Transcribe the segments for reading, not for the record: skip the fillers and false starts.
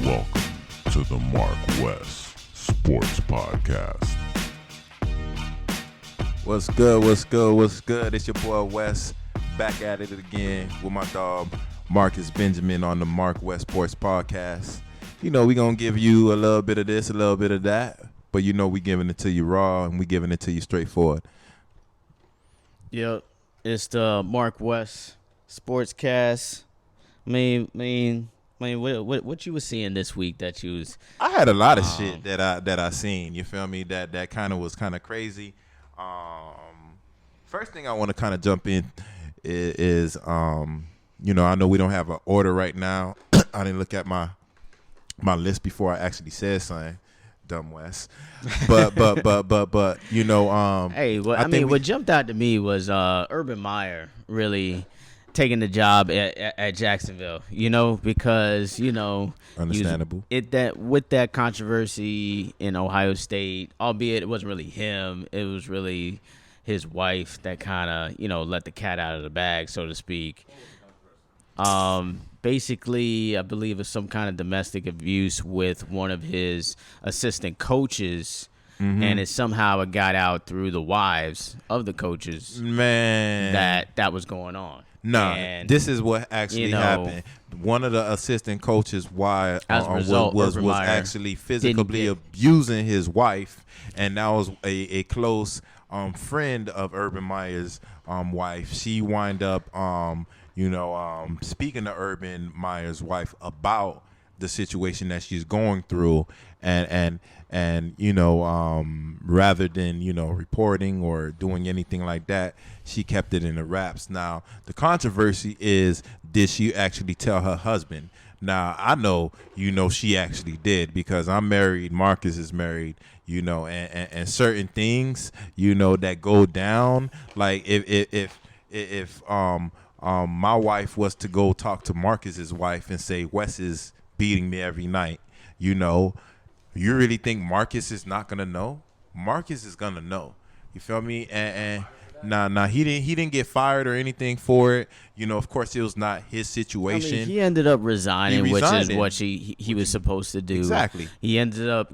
Welcome to the MarcWes Sports Podcast. What's good? What's good? What's good? It's your boy Wes, back at it again with my dog Marcus Benjamin on the MarcWes Sports Podcast. You know, we gonna give you a little bit of this, a little bit of that, but you know we giving it to you raw and we giving it to you straightforward. Yep, it's the MarcWes Sportscast. I mean, what you was seeing this week that you was? I had a lot of shit that I seen. You feel me? That kind of was kind of crazy. First thing I want to kind of jump in is you know, I know we don't have an order right now. I didn't look at my list before I actually said something. Dumb Wes. But you know, Hey, what jumped out to me was Urban Meyer really taking the job at Jacksonville, you know, because, you know, understandable. With that controversy in Ohio State, albeit it wasn't really him, it was really his wife that kind of, you know, let the cat out of the bag, so to speak. Basically, I believe it's some kind of domestic abuse with one of his assistant coaches, and it somehow got out through the wives of the coaches. Man, that was going on. No, this is what actually happened. One of the assistant coaches' wife was actually physically abusing his wife, and that was a close friend of Urban Meyer's wife. She wind up speaking to Urban Meyer's wife about the situation that she's going through, and rather than reporting or doing anything like that, she kept it in the wraps. Now the controversy is, did she actually tell her husband? Now I know she actually did, because I'm married, Marcus is married, and certain things that go down, like if my wife was to go talk to Marcus's wife and say Wes is beating me every night, you really think Marcus is not gonna know? Marcus is gonna know. You feel me? And he didn't get fired or anything for it. Of course, it was not his situation. I mean, he ended up resigning, which is what he was supposed to do. Exactly. He ended up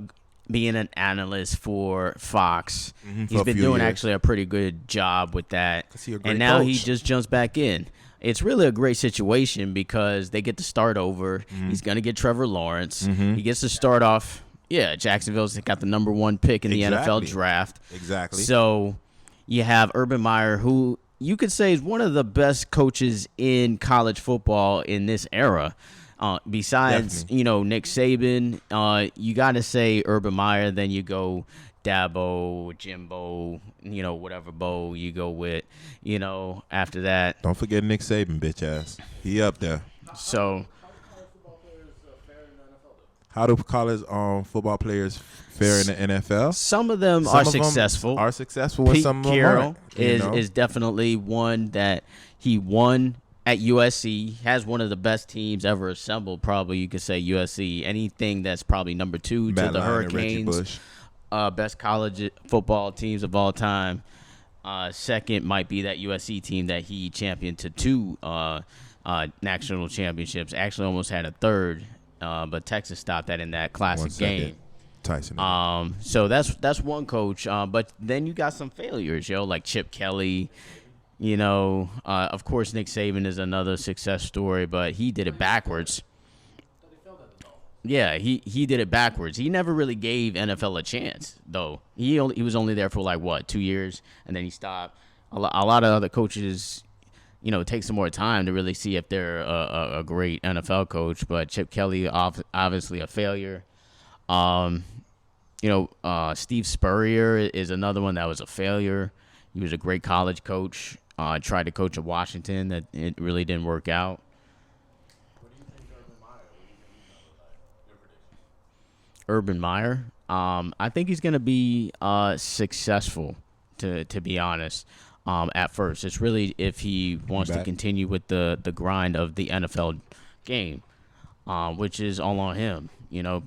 being an analyst for Fox. He's been doing actually a pretty good job with that. And now he just jumps back in. It's really a great situation because they get to start over. He's going to get Trevor Lawrence. He gets to start off. Yeah, Jacksonville's got the number 1 pick in the NFL draft. Exactly. So you have Urban Meyer, who you could say is one of the best coaches in college football in this era. Besides, Nick Saban, you got to say Urban Meyer. Then you go Dabo, Jimbo, whatever Bo you go with, after that. Don't forget Nick Saban, bitch ass. He up there. So how do college football players fare in the NFL? Some of them are successful. Pete some of them Carroll is definitely one that he won at USC. Has one of the best teams ever assembled. Probably you could say USC. Anything that's probably number 2 to the Hurricanes. Best college football teams of all time. Second might be that USC team that he championed to 2 national championships. Actually, almost had a third. But Texas stopped that in that classic game. Tyson. So that's one coach. But then you got some failures, like Chip Kelly. Of course, Nick Saban is another success story, but he did it backwards. Yeah, he did it backwards. He never really gave NFL a chance, though. He was only there for 2 years, and then he stopped. A lot of other coaches take some more time to really see if they're a great NFL coach. But Chip Kelly, obviously a failure. Steve Spurrier is another one that was a failure. He was a great college coach. Tried to coach at Washington. That it really didn't work out. What do you think Urban Meyer? Urban Meyer? I think he's going to be successful, to be honest. At first, it's really if he wants to continue with the grind of the NFL game, which is all on him.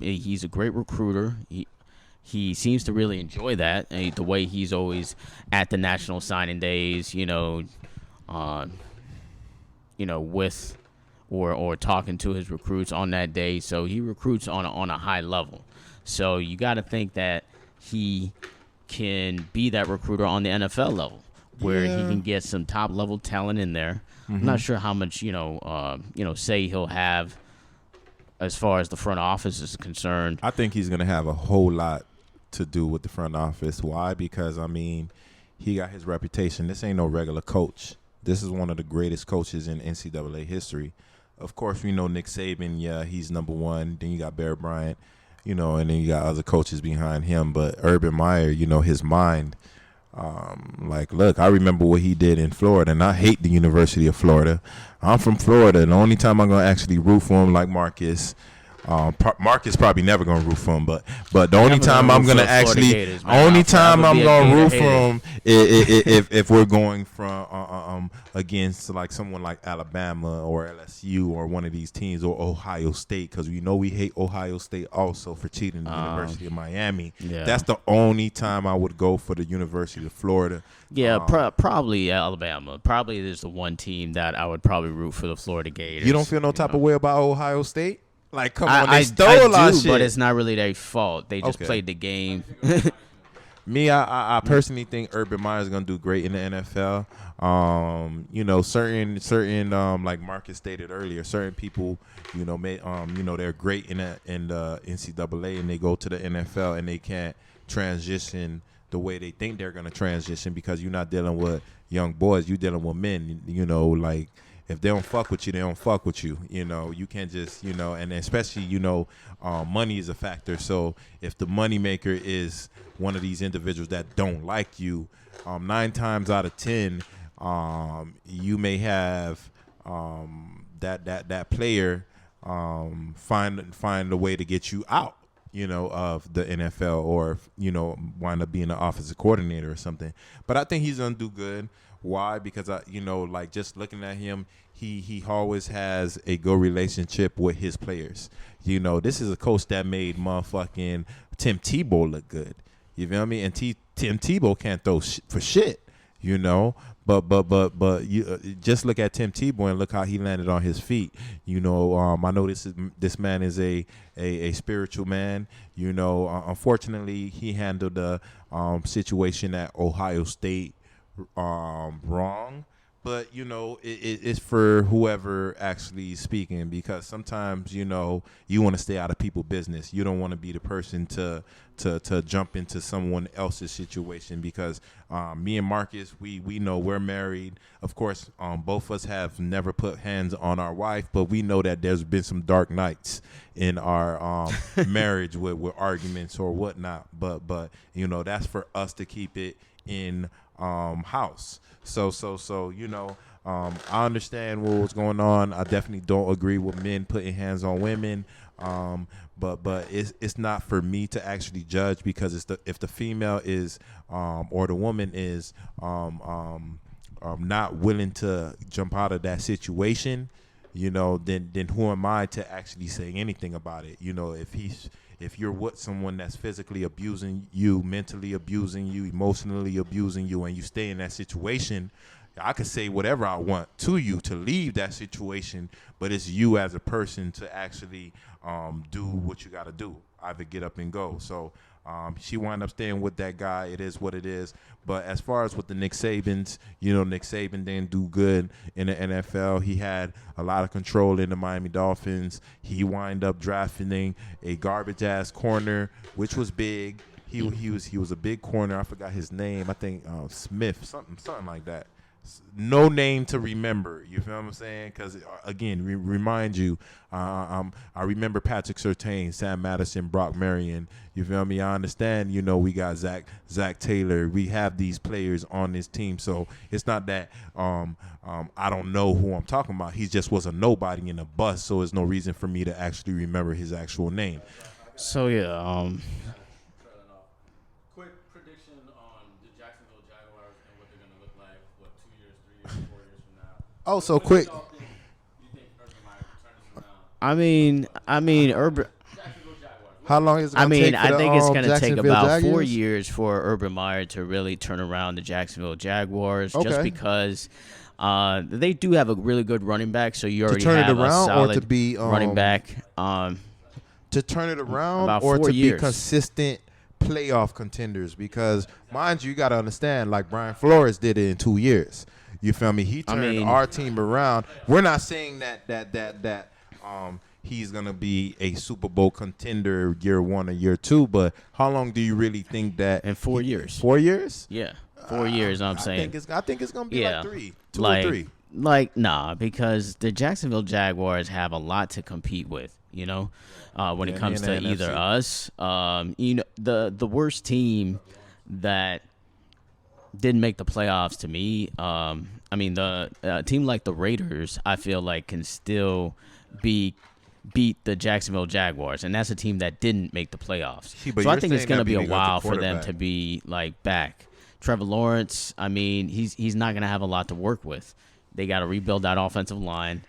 He's a great recruiter. He seems to really enjoy that. The way he's always at the national signing days, with or talking to his recruits on that day. So he recruits on a high level. So you got to think that he can be that recruiter on the NFL level, where he can get some top level talent in there. I'm not sure how much say he'll have as far as the front office is concerned. I think he's gonna have a whole lot to do with the front office. Why? Because I mean, he got his reputation. This ain't no regular coach. This is one of the greatest coaches in NCAA history. Of course, we know Nick Saban. Yeah, he's number one. Then you got Bear Bryant, and then you got other coaches behind him. But Urban Meyer, his mind. Look, I remember what he did in Florida, and I hate the University of Florida. I'm from Florida. The only time I'm gonna actually root for him, like Marcus. Marcus probably never gonna root for him, but the only time I'm gonna actually, root for him if we're going from against like someone like Alabama or LSU or one of these teams, or Ohio State, because we hate Ohio State also for cheating the University of Miami. Yeah. That's the only time I would go for the University of Florida. Yeah, probably Alabama. Probably is the one team that I would probably root for the Florida Gators. You don't feel no type of way about Ohio State? Like, come on, they stole our shit. But it's not really their fault. They just played the game. Me, I personally think Urban Meyer is gonna do great in the NFL. Certain like Marcus stated earlier, certain people, they're great in the NCAA, and they go to the NFL and they can't transition the way they think they're gonna transition, because you're not dealing with young boys, you're dealing with men. Like, if they don't fuck with you, they don't fuck with you. You can't just, and especially, money is a factor. So if the money maker is one of these individuals that don't like you, 9 times out of 10, you may have that player find a way to get you out, of the NFL, or, wind up being an offensive coordinator or something. But I think he's going to do good. Why? Because just looking at him, he always has a good relationship with his players. This is a coach that made motherfucking Tim Tebow look good. You feel me? And Tim Tebow can't throw for shit. But you just look at Tim Tebow and look how he landed on his feet. I know this man is a spiritual man. Unfortunately, he handled the situation at Ohio State wrong, but it's for whoever actually speaking, because sometimes you want to stay out of people's business. You don't want to be the person to jump into someone else's situation, because me and Marcus, we know we're married. Of course, both of us have never put hands on our wife, but we know that there's been some dark nights in our marriage with arguments or whatnot, but that's for us to keep it in house. So I understand what was going on. I definitely don't agree with men putting hands on women, but it's not for me to actually judge, because if the female is or the woman is not willing to jump out of that situation, then who am I to actually say anything about it? If you're with someone that's physically abusing you, mentally abusing you, emotionally abusing you, and you stay in that situation, I could say whatever I want to you to leave that situation, but it's you as a person to actually do what you got to do, either get up and go. So she wound up staying with that guy. It is what it is. But as far as with the Nick Sabans, Nick Saban didn't do good in the NFL. He had a lot of control in the Miami Dolphins. He wound up drafting a garbage ass corner, which was big. He was a big corner. I forgot his name. I think Smith, something like that. No name to remember. You feel what I'm saying? Because again, remind you, I remember Patrick Surtain, Sam Madison, Brock Marion. You feel me? I understand. We got Zach Taylor. We have these players on this team, so it's not that I don't know who I'm talking about. He just was a nobody in a bus, so there's no reason for me to actually remember his actual name. So yeah. Oh, so quick. I mean, Urban. How long is it I going to mean, take for I think it's going to take Jacksonville about Jaguars? 4 years for Urban Meyer to really turn around the Jacksonville Jaguars, just Okay. because they do have a really good running back. So you already turn it have a around or solid to be, running back. To turn it around About or 4 to years. be consistent playoff contenders? Because, mind you got to understand, like Brian Flores did it in 2 years. You feel me? He turned our team around. We're not saying that he's going to be a Super Bowl contender year 1 or year 2, but how long do you really think that? In 4 years. 4 years? Yeah, 4 years. I'm saying. I think it's going to be like 3, 2 like, or 3. Like, nah, because the Jacksonville Jaguars have a lot to compete with, you know, when it comes to either us. You know, the worst team that didn't make the playoffs to me, I mean, the team like the Raiders, I feel like can still beat the Jacksonville Jaguars, and that's a team that didn't make the playoffs. but So I you're think it's saying going to that be a because of while for them quarterback. to be like back. Trevor Lawrence, I mean, he's not going to have a lot to work with. They got to rebuild that offensive line,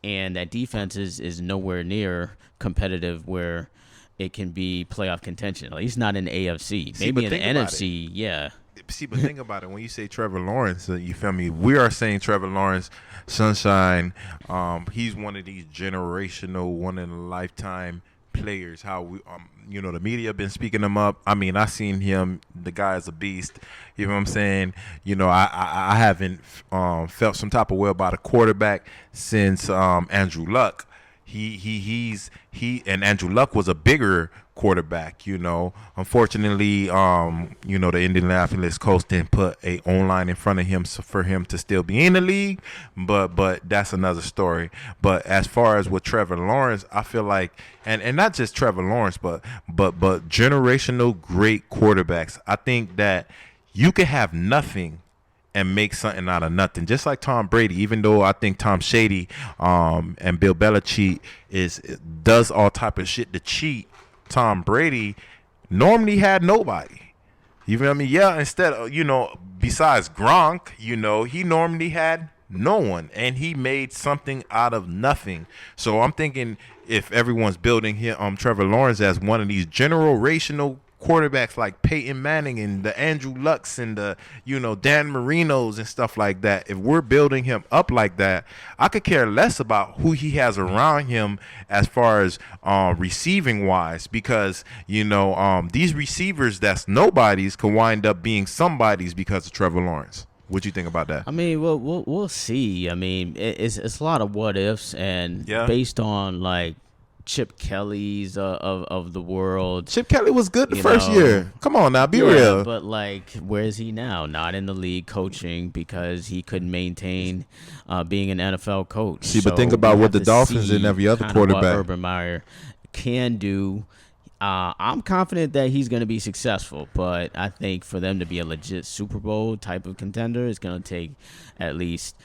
and that defense is nowhere near competitive where it can be playoff contention. At least not in the AFC. Maybe in the NFC, yeah. See, but think about it. When you say Trevor Lawrence, you feel me? We are saying Trevor Lawrence, Sunshine. He's one of these generational, one-in-a-lifetime players. How we, you know, the media been speaking him up. I mean, I seen him. The guy is a beast. You know what I'm saying? You know, I haven't felt some type of way about a quarterback since Andrew Luck. And Andrew Luck was a bigger quarterback, you know. Unfortunately, you know, the Indianapolis Colts didn't put a O-line in front of him for him to still be in the league, but that's another story. But as far as with Trevor Lawrence, I feel like, and not just Trevor Lawrence, but generational great quarterbacks. I think that you can have nothing and make something out of nothing. Just like Tom Brady, even though I think Tom Shady and Bill Belichick does all type of shit to cheat, Tom Brady normally had nobody. You feel me? Yeah, instead of, you know, besides Gronk, you know, he normally had no one, and he made something out of nothing. So I'm thinking if everyone's building him, Trevor Lawrence as one of these generational quarterbacks like Peyton Manning and the Andrew Lucks and the, you know, Dan Marinos and stuff like that, if we're building him up like that, I could care less about who he has around him as far as receiving wise, because, you know, these receivers that's nobodies can wind up being somebodies because of Trevor Lawrence. What you think about that? I mean, we'll see. I mean, it's a lot of what ifs, and based on like Chip Kelly's of the world. Chip Kelly was good the first year. Come on now, be real. But like, where is he now? Not in the league coaching because he couldn't maintain being an NFL coach. See, but think about what the Dolphins and every other quarterback. What Urban Meyer can do. I'm confident that he's going to be successful, but I think for them to be a legit Super Bowl type of contender, it's going to take at least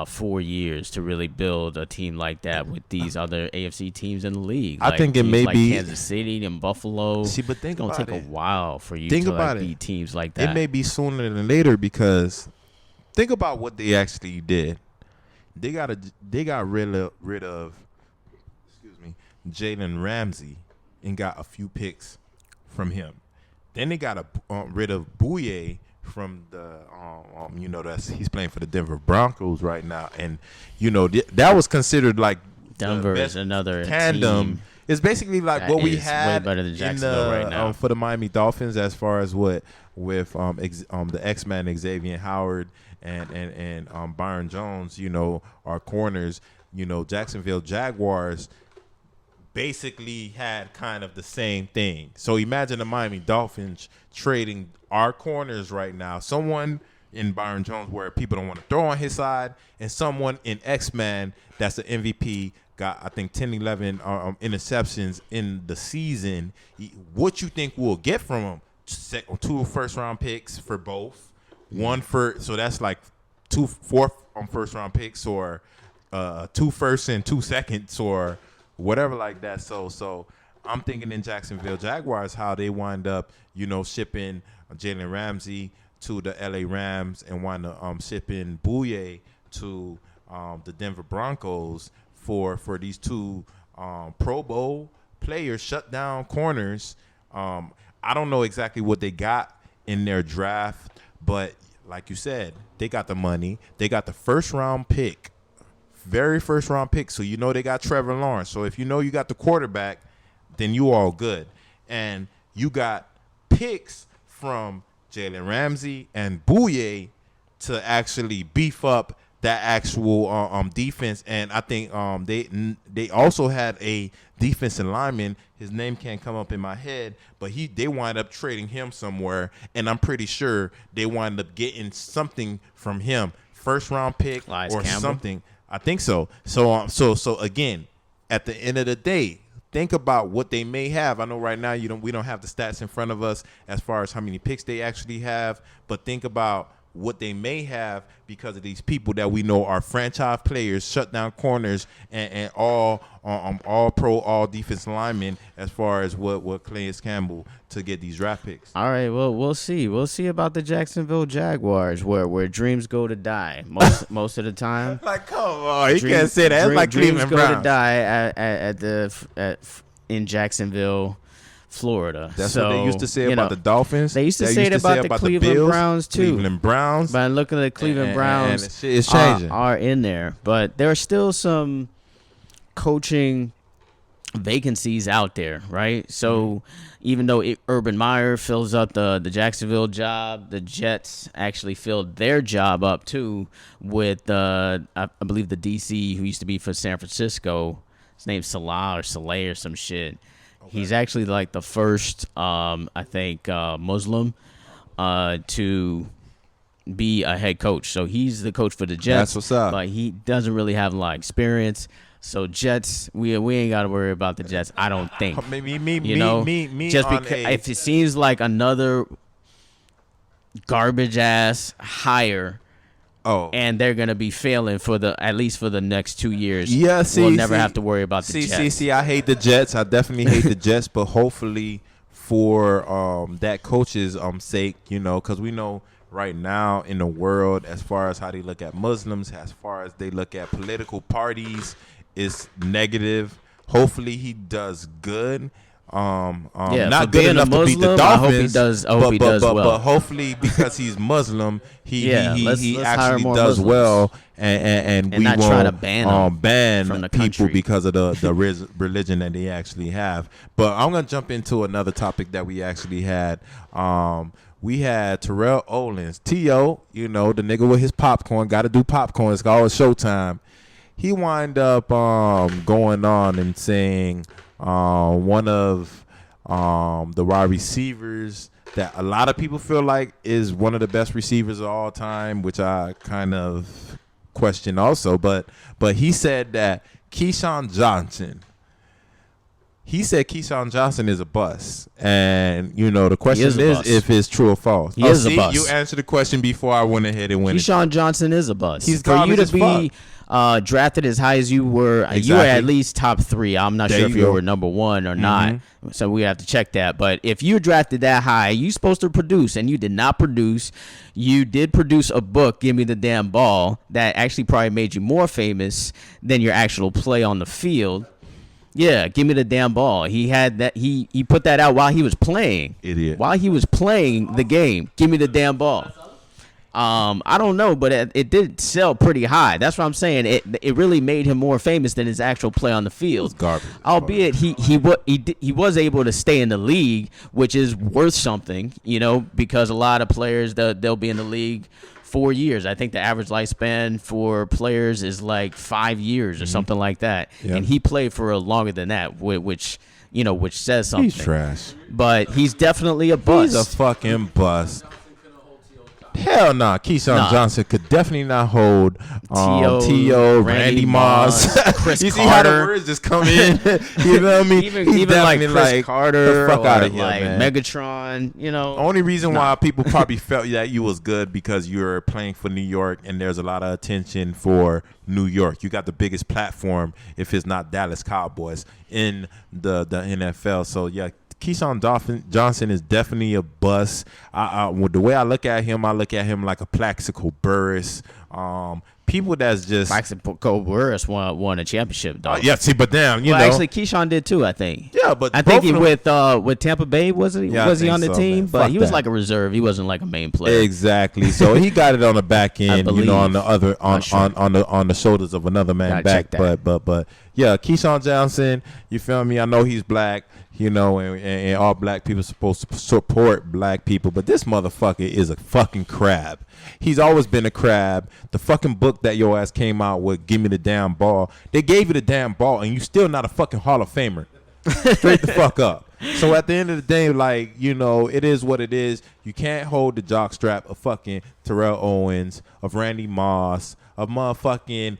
4 years to really build a team like that with these other AFC teams in the league. I think it may like be Kansas City and Buffalo. See, but think it's going to about take it. a while for you Think to about like, it. beat teams like that. It may be sooner than later, because think about what they actually did. They got rid of Jalen Ramsey and got a few picks from him. Then they got rid of Bouye from the you know, he's playing for the Denver Broncos right now, and you know that was considered like Denver the is best another tandem. team It's basically like that what we is had way better than in Jacksonville the, right now. for the Miami Dolphins, as far as what with the X-Man Xavier Howard and Byron Jones, you know, our corners. You know, Jacksonville Jaguars basically had kind of the same thing. So imagine the Miami Dolphins trading our corners right now. Someone in Byron Jones where people don't want to throw on his side, and someone in X-Man that's the MVP, got I think 10, 11 interceptions in the season. What you think we'll get from him? 2 first-round picks for both. So that's like 2 first-round picks, or 2 firsts and 2 seconds, or whatever like that. So I'm thinking in Jacksonville Jaguars how they wind up, you know, shipping Jalen Ramsey to the LA Rams and wind up shipping Bouye to the Denver Broncos for these 2 Pro Bowl players, shut down corners. I don't know exactly what they got in their draft, but like you said, they got the money. They got the first round pick, very first round pick. So you know they got Trevor Lawrence. So if you know you got the quarterback, then you all good. And you got picks from Jalen Ramsey and Bouye to actually beef up that actual defense. And I think they also had a defensive lineman. His name can't come up in my head, but they wind up trading him somewhere, and I'm pretty sure they wind up getting something from him, first round pick or Campbell. Something. I think so. So again, at the end of the day, think about what they may have. I know right now we don't have the stats in front of us as far as how many picks they actually have, but think about what they may have because of these people that we know are franchise players, shutdown corners, and all pro, all defensive linemen as far as what Calais Campbell to get these draft picks. All right, well, we'll see. We'll see about the Jacksonville Jaguars, where dreams go to die most of the time. Like, come on, you can't say that. It's like Cleveland Browns. Dreams go to die in Jacksonville, Florida. That's what they used to say about the Dolphins. They used to say it about the Cleveland Browns too. Cleveland Browns. But looking at the Cleveland Browns, and it's changing. Are in there, but there are still some coaching vacancies out there, right? So even though Urban Meyer fills up the Jacksonville job, the Jets actually filled their job up too with I believe the DC who used to be for San Francisco. His name's Salah or some shit. Okay. He's actually like the first, I think, Muslim to be a head coach. So he's the coach for the Jets. That's what's up. But he doesn't really have a lot of experience. So Jets, we ain't got to worry about the Jets. I don't think. Me. Just because if it seems like another garbage ass hire. Oh, and they're gonna be failing at least for the next 2 years. Yeah, we'll never have to worry about the Jets. I hate the Jets. I definitely hate the Jets, but hopefully for that coach's sake, because we know right now in the world, as far as how they look at Muslims, as far as they look at political parties, is negative. Hopefully he does good. Not good enough to beat the Dolphins. I hope he does well. But hopefully, because he's Muslim, he actually does well, and we not won't try to ban from the people country because of the religion that they actually have. But I'm gonna jump into another topic that we actually had. We had Terrell Owens, T.O., the nigga with his popcorn. Got to do popcorn. It's always showtime. He wind up going on and saying one of the wide receivers that a lot of people feel like is one of the best receivers of all time, which I kind of question also. But he said that Keyshawn Johnson. He said Keyshawn Johnson is a bust. And, the question is if it's true or false. He is a bust. You answered the question before I went ahead and went. Keyshawn Johnson is a bust. He's for you to be drafted as high as you were. Exactly. You were at least top 3. I'm not sure if you were number 1 or not. So we have to check that. But if you drafted that high, you're supposed to produce, and you did not produce. You did produce a book, Give Me the Damn Ball, that actually probably made you more famous than your actual play on the field. Yeah, give me the damn ball. He had that. He put that out while he was playing. Idiot. While he was playing the game. Give me the damn ball. I don't know, but it did sell pretty high. That's what I'm saying. It really made him more famous than his actual play on the field. It was garbage. Albeit he was able to stay in the league, which is worth something, because a lot of players they'll be in the league 4 years. I think the average lifespan for players is like 5 years or something like that. Yep. And he played for longer than that, which says something. He's trash. But he's definitely a bust. He's a fucking bust. Hell nah. Keyshawn Johnson could definitely not hold T.O., Randy Moss. Chris you Carter. See how the words just come in? You know what I mean? Even like Chris Carter, the fuck out of here, like man. Megatron, Only reason why people probably felt that you was good because you're playing for New York and there's a lot of attention for New York. You got the biggest platform, if it's not Dallas Cowboys, in the NFL. So, yeah. Keyshawn Johnson is definitely a bust. The way I look at him like a Plaxico Burress. people that's just Braxton Burris won a championship though. yeah. See, but damn, you know, actually Keyshawn did too. I think. Yeah, but I think both he of them- with Tampa Bay was he? Yeah, I Was he think on the so, team? man. But Fuck he was that. like a reserve. He wasn't like a main player. Exactly. So he got it on the back end, you know, on the other Not sure. on the shoulders of another man Gotta back. check that. But yeah, Keyshawn Johnson, you feel me? I know he's black, you know, and all black people are supposed to support black people, but this motherfucker is a fucking crab. He's always been a crab. The fucking book that your ass came out with, Give Me the Damn Ball. They gave you the damn ball, and you still not a fucking Hall of Famer. Straight the fuck up. So at the end of the day, like, you know, it is what it is. You can't hold the jockstrap of fucking Terrell Owens, of Randy Moss, of motherfucking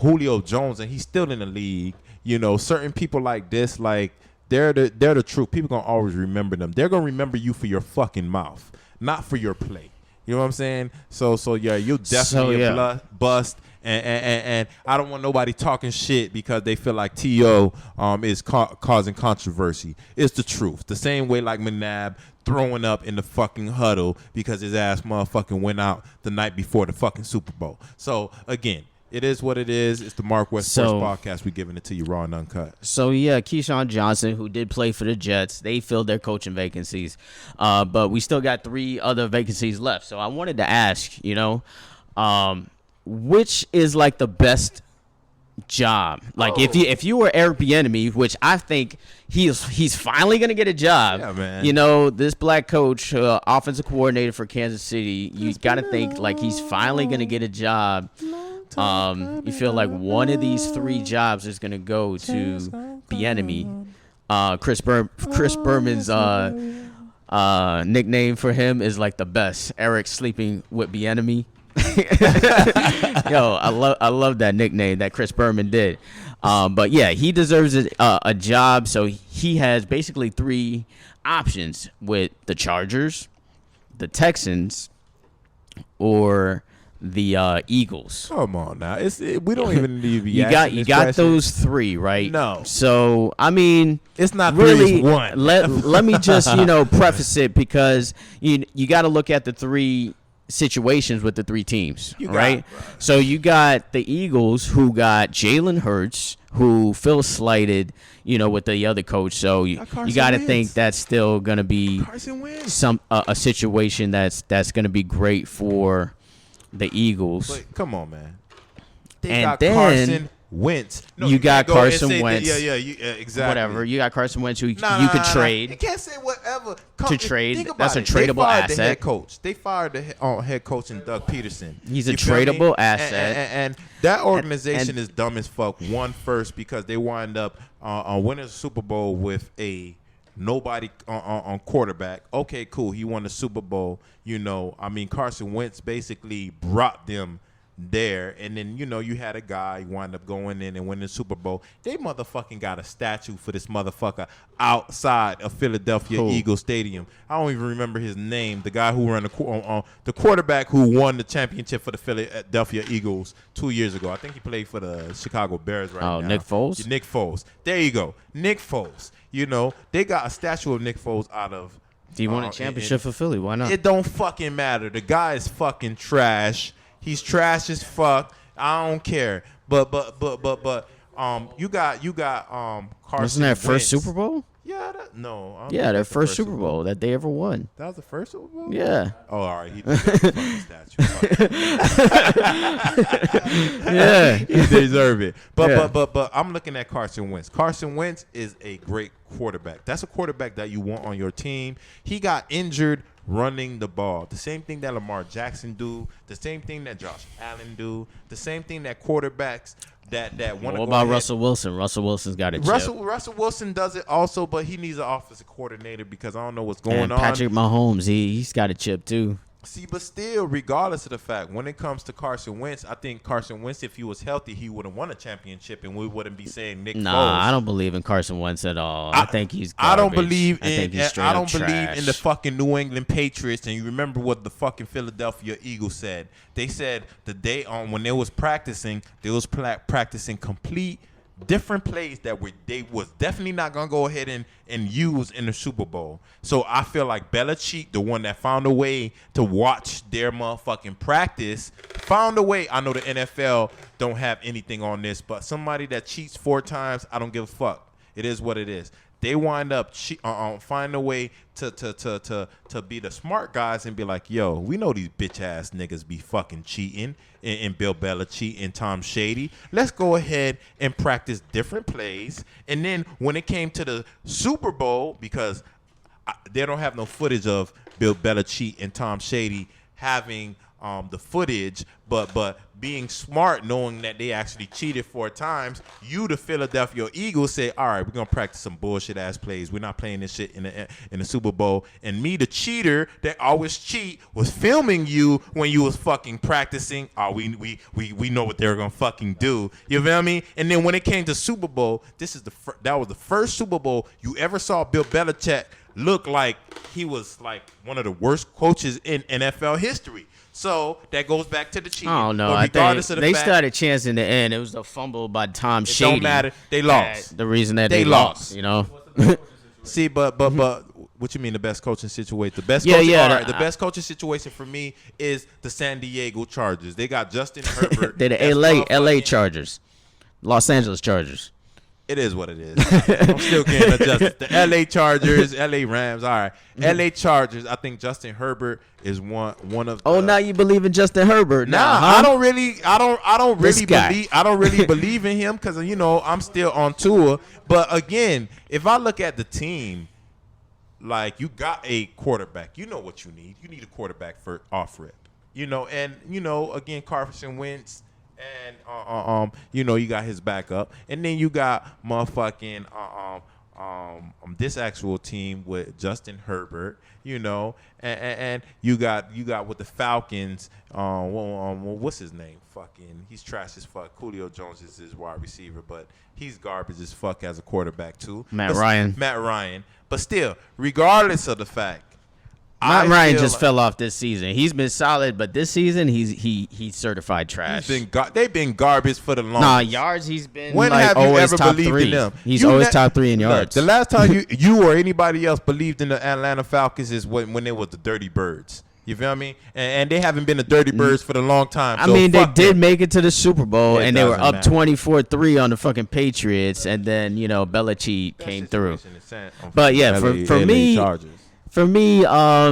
Julio Jones, and he's still in the league. You know, certain people like this, like, they're the truth. People gonna always remember them. They're gonna remember you for your fucking mouth, not for your play. You know what I'm saying? So yeah, you're definitely a bust. And I don't want nobody talking shit because they feel like T.O. Is causing controversy. It's the truth. The same way like McNabb throwing up in the fucking huddle because his ass motherfucking went out the night before the fucking Super Bowl. So again, it is what it is. It's the MarcWes Sport Podcast. We're giving it to you raw and uncut. So, yeah, Keyshawn Johnson, who did play for the Jets, they filled their coaching vacancies. But we still got 3 other vacancies left. So I wanted to ask, you know, which is, like, the best job? Like, if you were Eric Bieniemy, which I think he's finally going to get a job. Yeah, man. You know, this black coach, offensive coordinator for Kansas City, you got to think, like, he's finally going to get a job. You feel like one of these 3 jobs is going to go to Bieniemy. Chris Berman's nickname for him is like the best. Eric sleeping with Bieniemy. Yo, I love that nickname that Chris Berman did. But yeah, he deserves a job. So he has basically 3 options with the Chargers, the Texans, or the Eagles. Come on now, we don't even need to be. You got those 3, right? No. So I mean, It's not really 3, it's 1. Let me just preface it because you got to look at the 3 situations with the 3 teams, right? So you got the Eagles, who got Jalen Hurts, who Phil slighted, with the other coach. So you got to think that's still gonna be a situation that's gonna be great for the Eagles. But come on, man. They And got then Carson Wentz. No, you got can't go Carson and say Wentz. that- Yeah, exactly. Whatever. You got Carson Wentz, who you Nah, could You trade. can't say whatever. To trade. Think about That's a it. tradable They fired asset. The head coach. They fired the head coach in Doug Peterson. He's a You feel me? tradable asset. And that organization and- is dumb as fuck. One first because they wind up winning the Super Bowl with a nobody on quarterback. Okay, cool. He won the Super Bowl. Carson Wentz basically brought them there, and then you had a guy wind up going in and winning the Super Bowl. They motherfucking got a statue for this motherfucker outside of Philadelphia Eagles Stadium. I don't even remember his name. The guy who ran the quarterback who won the championship for the Philadelphia Eagles 2 years ago. I think he played for the Chicago Bears right now. Oh, Nick Foles? Nick Foles. There you go. Nick Foles. They got a statue of Nick Foles out of. Do you want a championship for Philly? Why not? It don't fucking matter. The guy is fucking trash. He's trash as fuck. I don't care. But you got Carson. Wasn't that first Wentz. Super Bowl? Yeah, no. I don't Yeah, think their that's the first Super Bowl that they ever won. That was the first Super Bowl? Yeah. Oh, all right. He deserves a fucking statue. Yeah. He deserve it. Yeah. But I'm looking at Carson Wentz. Carson Wentz is a great quarterback. That's a quarterback that you want on your team. He got injured running the ball. The same thing that Lamar Jackson do. The same thing that Josh Allen do. The same thing that quarterbacks that want to. What about Russell Wilson? Russell Wilson's got a chip. Russell Wilson does it also, but he needs an offensive coordinator because I don't know what's going And on. Patrick Mahomes, he's got a chip too. See, but still, regardless of the fact, when it comes to Carson Wentz, I think Carson Wentz, if he was healthy, he would have won a championship, and we wouldn't be saying Nick Foles. Nah, I don't believe in Carson Wentz at all. I think he's garbage. I don't believe I think he's straight I don't up believe trash. in the fucking New England Patriots. And you remember what the fucking Philadelphia Eagles said? They said the day when they was practicing, they was practicing complete different plays that they was definitely not gonna go ahead and use in the Super Bowl. So I feel like Belichick, the one that found a way to watch their motherfucking practice, found a way. I know the NFL don't have anything on this, but somebody that cheats 4 times, I don't give a fuck. It is what it is. They wind up find a way to be the smart guys and be like, yo, we know these bitch ass niggas be fucking cheating and Bill Belichick and Tom Shady. Let's go ahead and practice different plays. And then when it came to the Super Bowl, because they don't have no footage of Bill Belichick and Tom Shady having the footage, but being smart, knowing that they actually cheated 4 times, the Philadelphia Eagles say, all right, we're gonna practice some bullshit ass plays. We're not playing this shit in the Super Bowl. And me, the cheater that always cheat, was filming you when you was fucking practicing. Oh, we know what they're gonna fucking do. You feel me? And then when it came to Super Bowl, that was the first Super Bowl you ever saw Bill Belichick look like he was like one of the worst coaches in NFL history. So that goes back to the cheating. Oh no, I think they started chancing the end. It was a fumble by Tom Shady. Don't matter. They lost. The reason that they lost, you know. See, but what you mean the best coaching situation? The best coaching, the best coaching situation for me is the San Diego Chargers. They got Justin Herbert. They're the LA Chargers, Los Angeles Chargers. It is what it is. I'm still getting adjusted. The LA Chargers, LA Rams. All right, LA Chargers. I think Justin Herbert is one of. Oh, now you believe in Justin Herbert? Nah, huh? I don't really believe in him because I'm still on tour. But again, if I look at the team, like you got a quarterback, you know what you need. You need a quarterback for off rip. And again, Carson Wentz. And you got his backup, and then you got motherfucking this actual team with Justin Herbert, and you got with the Falcons. What's his name? Fucking, he's trash as fuck. Julio Jones is his wide receiver, but he's garbage as fuck as a quarterback too. Matt Ryan. But still, regardless of the fact. Matt Ryan just fell off this season. He's been solid, but this season he's certified trash. They've been garbage for the longest. Nah, yards he's been when have you always ever top believed 3. in them? He's always top 3 in yards. The last time you or anybody else believed in the Atlanta Falcons is when they was the Dirty Birds. You feel me? And they haven't been the Dirty Birds for the long time. I mean, they did make it to the Super Bowl, and they were up 24-3 on the fucking Patriots, and then Belichick came through. But yeah, for me. For me, I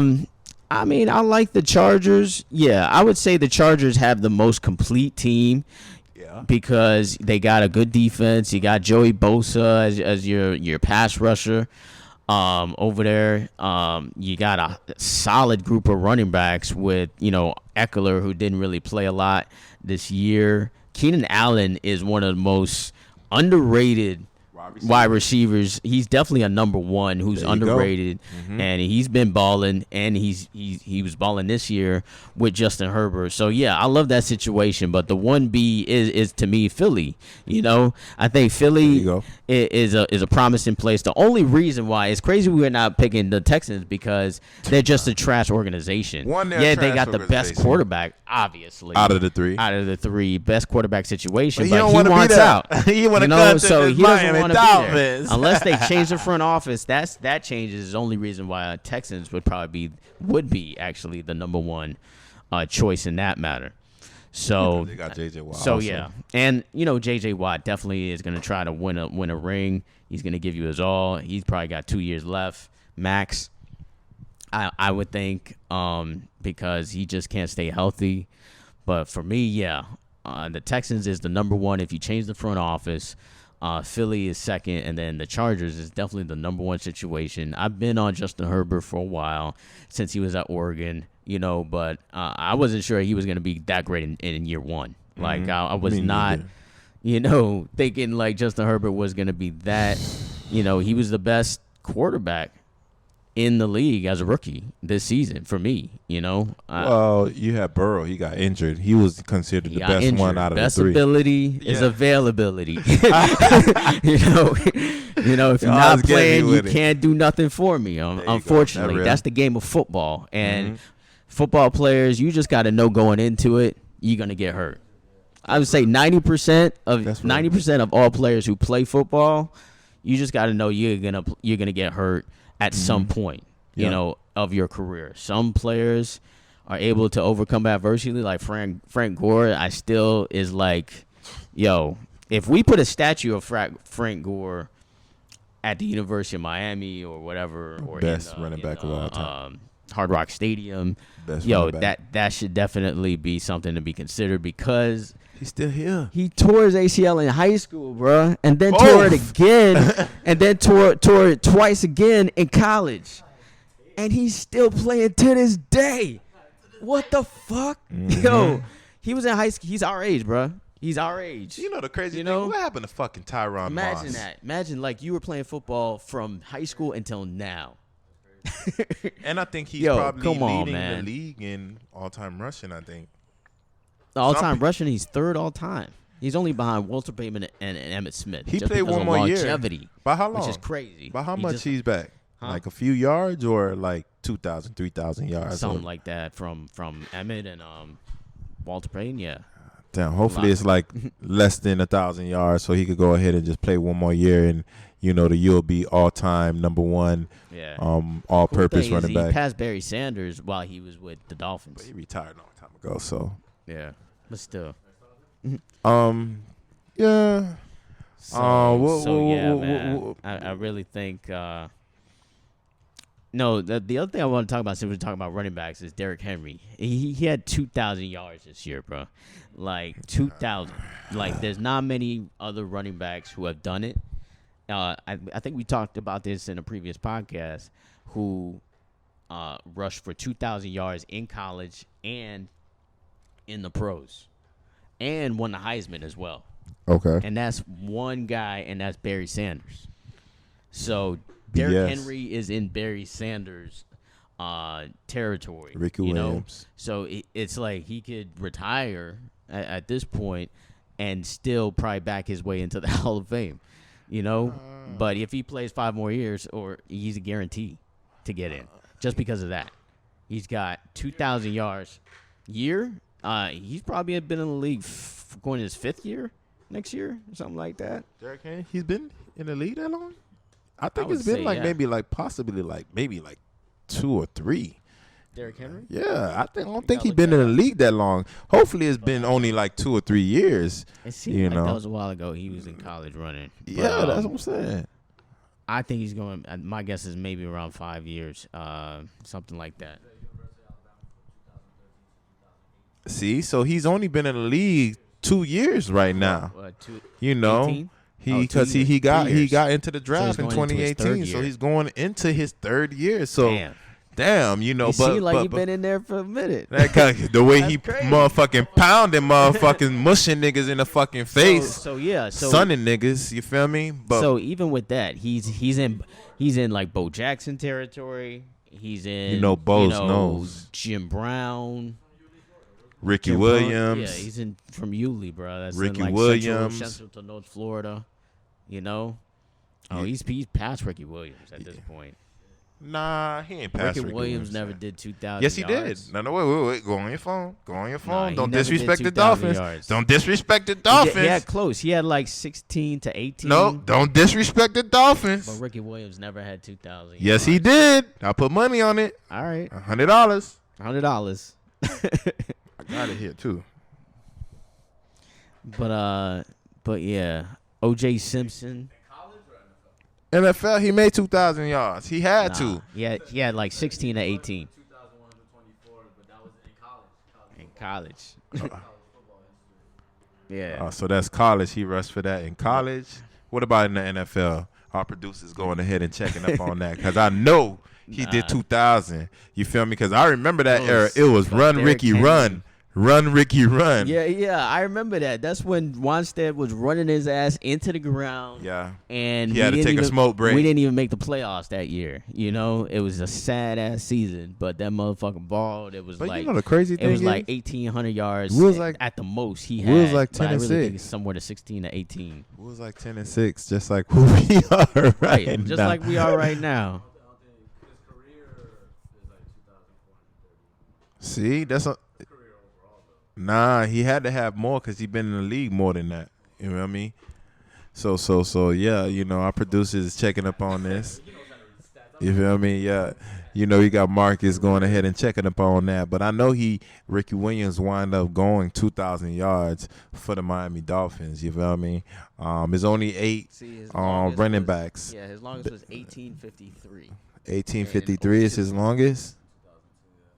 mean, I like the Chargers. Yeah, I would say the Chargers have the most complete team. Yeah. Because they got a good defense. You got Joey Bosa as your pass rusher over there. You got a solid group of running backs with, Eckler, who didn't really play a lot this year. Keenan Allen is one of the most underrated wide receivers. He's definitely a number 1 who's underrated, and he's been balling, and he was balling this year with Justin Herbert. So yeah, I love that situation. But the 1B is to me Philly. I think Philly is a promising place. The only reason why it's crazy we're not picking the Texans because they're just a trash organization. They got the best quarterback, obviously, out of the 3 best quarterback situation, but he wants out. He want to cut so he doesn't want to be there. Dolphins. Unless they change the front office, that changes. The only reason why Texans would be actually the number 1 choice in that matter. So they got JJ Watt. So also. yeah, and JJ Watt definitely is going to try to win a ring. He's going to give you his all. He's probably got 2 years left max. I would think because he just can't stay healthy. But for me, yeah, the Texans is the number 1 if you change the front office. Philly is second, and then the Chargers is definitely the number 1 situation. I've been on Justin Herbert for a while since he was at Oregon, but I wasn't sure he was going to be that great in year 1. Like I was not, thinking like Justin Herbert was going to be that. He was the best quarterback in the league as a rookie this season for me, Well, you had Burrow. He got injured. He was considered the best one out of the 3. Best ability is availability. If you're not playing, you can't do nothing for me. Unfortunately, that's the game of football. And football players, you just got to know going into it, you're going to get hurt. I would say 90% That's of right. 90% of all players who play football, you just got to know you're gonna get hurt at some point, you Yeah. know, of your career. Some players are able to overcome adversity, like Frank Gore. I still is like, yo, if we put a statue of Frank Gore at the University of Miami or whatever, or Best in, running back of all time. Hard Rock Stadium, Best yo, running back. that should definitely be something to be considered because He's still here. he tore his ACL in high school, bro, and then Both. tore it again, and then tore it twice again in college, and he's still playing to this day. What the fuck, yo? He was in high school. He's our age, bro. He's our age. You know the crazy You thing? know? What happened to fucking Tyron Imagine Moss? that. Imagine like you were playing football from high school until now. And I think he's Yo, probably come on, leading man. the league in all-time rushing, I think. All-time rushing, he's third all-time. He's only behind Walter Payton and Emmitt Smith. He just played because one of more year. longevity, By how long? which is crazy. By how He much just- he's back? Huh? Like a few yards or like 2,000, 3,000 yards? Something Or- like that from Emmett and Walter Payton, yeah. Damn, hopefully it's like less than 1,000 yards so he could go ahead and just play one more year and, you know, you'll be all-time number one Yeah. all-purpose Cool thing is running he back. passed Barry Sanders while he was with the Dolphins. But he retired a long time ago, so. Yeah. But still. Yeah. So yeah, man. I really think no, the other thing I want to talk about since we're talking about running backs is Derrick Henry. He had 2,000 yards this year, bro. Like 2,000. Like there's not many other running backs who have done it. I think we talked about this in a previous podcast who rushed for 2,000 yards in college and in the pros and won the Heisman as well. Okay. And that's one guy, and that's Barry Sanders. So Derrick Yes. Henry is in Barry Sanders' territory. Ricky you know? Williams. So it's like he could retire at this point and still probably back his way into the Hall of Fame. You know? But if he plays 5 more years, or he's a guarantee to get in just because of that. He's got 2,000 yards year. He's probably been in the league going his 5th year next year or something like that. Derrick Henry, he's been in the league that long? I think would it's been say, like yeah. maybe 2 or 3. Derrick Henry? Yeah, I don't think gotta he's look been that in the league that long. Hopefully it's been only like 2 or 3 years. It seemed You like know. that was a while ago. He was in college running. But, Yeah, that's what I'm saying. I think he's going. My guess is maybe around 5 years, something like that. See, so he's only been in the league 2 years right now. You know, 18? because 2 he got 2 years. he got into the draft in going into his 2018, third so year. he's going into his 3rd year. So Damn, you know, you but seem like but, you've been in there for a minute. that guy, the way he That's crazy. motherfucking pounding motherfucking mushing niggas in the fucking face, So yeah, so sunning niggas. You feel me? But so even with that, he's in like Bo Jackson territory. He's in You know, Bo's knows. Jim Brown. Ricky Jim Brown- Williams, Yeah, he's in from Yulee, bro. That's Ricky in like Williams. Central to North Florida. You know, he's past Ricky Williams at this point. nah, he ain't past Ricky Williams never man. did 2,000. Yes, he yards. did. No, wait. Go on your phone. Go on your phone. he Don't never did disrespect the 2,000 Dolphins. yards. Don't disrespect the He Dolphins. had close. He had like 16 to 18. No, don't disrespect the Dolphins. But Ricky Williams never had 2,000. Yes, he did. I put money on it. All right, $100. $100. I got it here too. But yeah, O.J. Simpson. NFL, he made 2,000 yards. He had Nah, to. he had like 16 to 18 in college. Yeah. So that's college. He rushed for that in college. What about in the NFL? Our producers going ahead and checking up on that because I know he did 2,000. You feel me? Because I remember that era. It was run, Derrick Ricky, Henry. run. Run, Ricky, run. Yeah, I remember that. That's when Wanstead was running his ass into the ground. Yeah. And He had we to didn't take a even- smoke break. We didn't even make the playoffs that year. You know, it was a sad ass season, but that motherfucking ball, it was But like you know the crazy it thing was is, like 1,800 yards We was like- at the most he we had. was like but 10 I and really think 6. it's somewhere to 16 to 18. it was like 10 and 6, just like who we are right Just now. like we are right now. See, that's a. Nah, he had to have more because he's been in the league more than that. You know what I mean? So yeah, our producers is checking up on this. You feel me? Yeah. You got Marcus going ahead and checking up on that. But I know Ricky Williams wind up going 2,000 yards for the Miami Dolphins. You feel me? There's only 8 running backs. Yeah, his longest was 1853. 1853 is his longest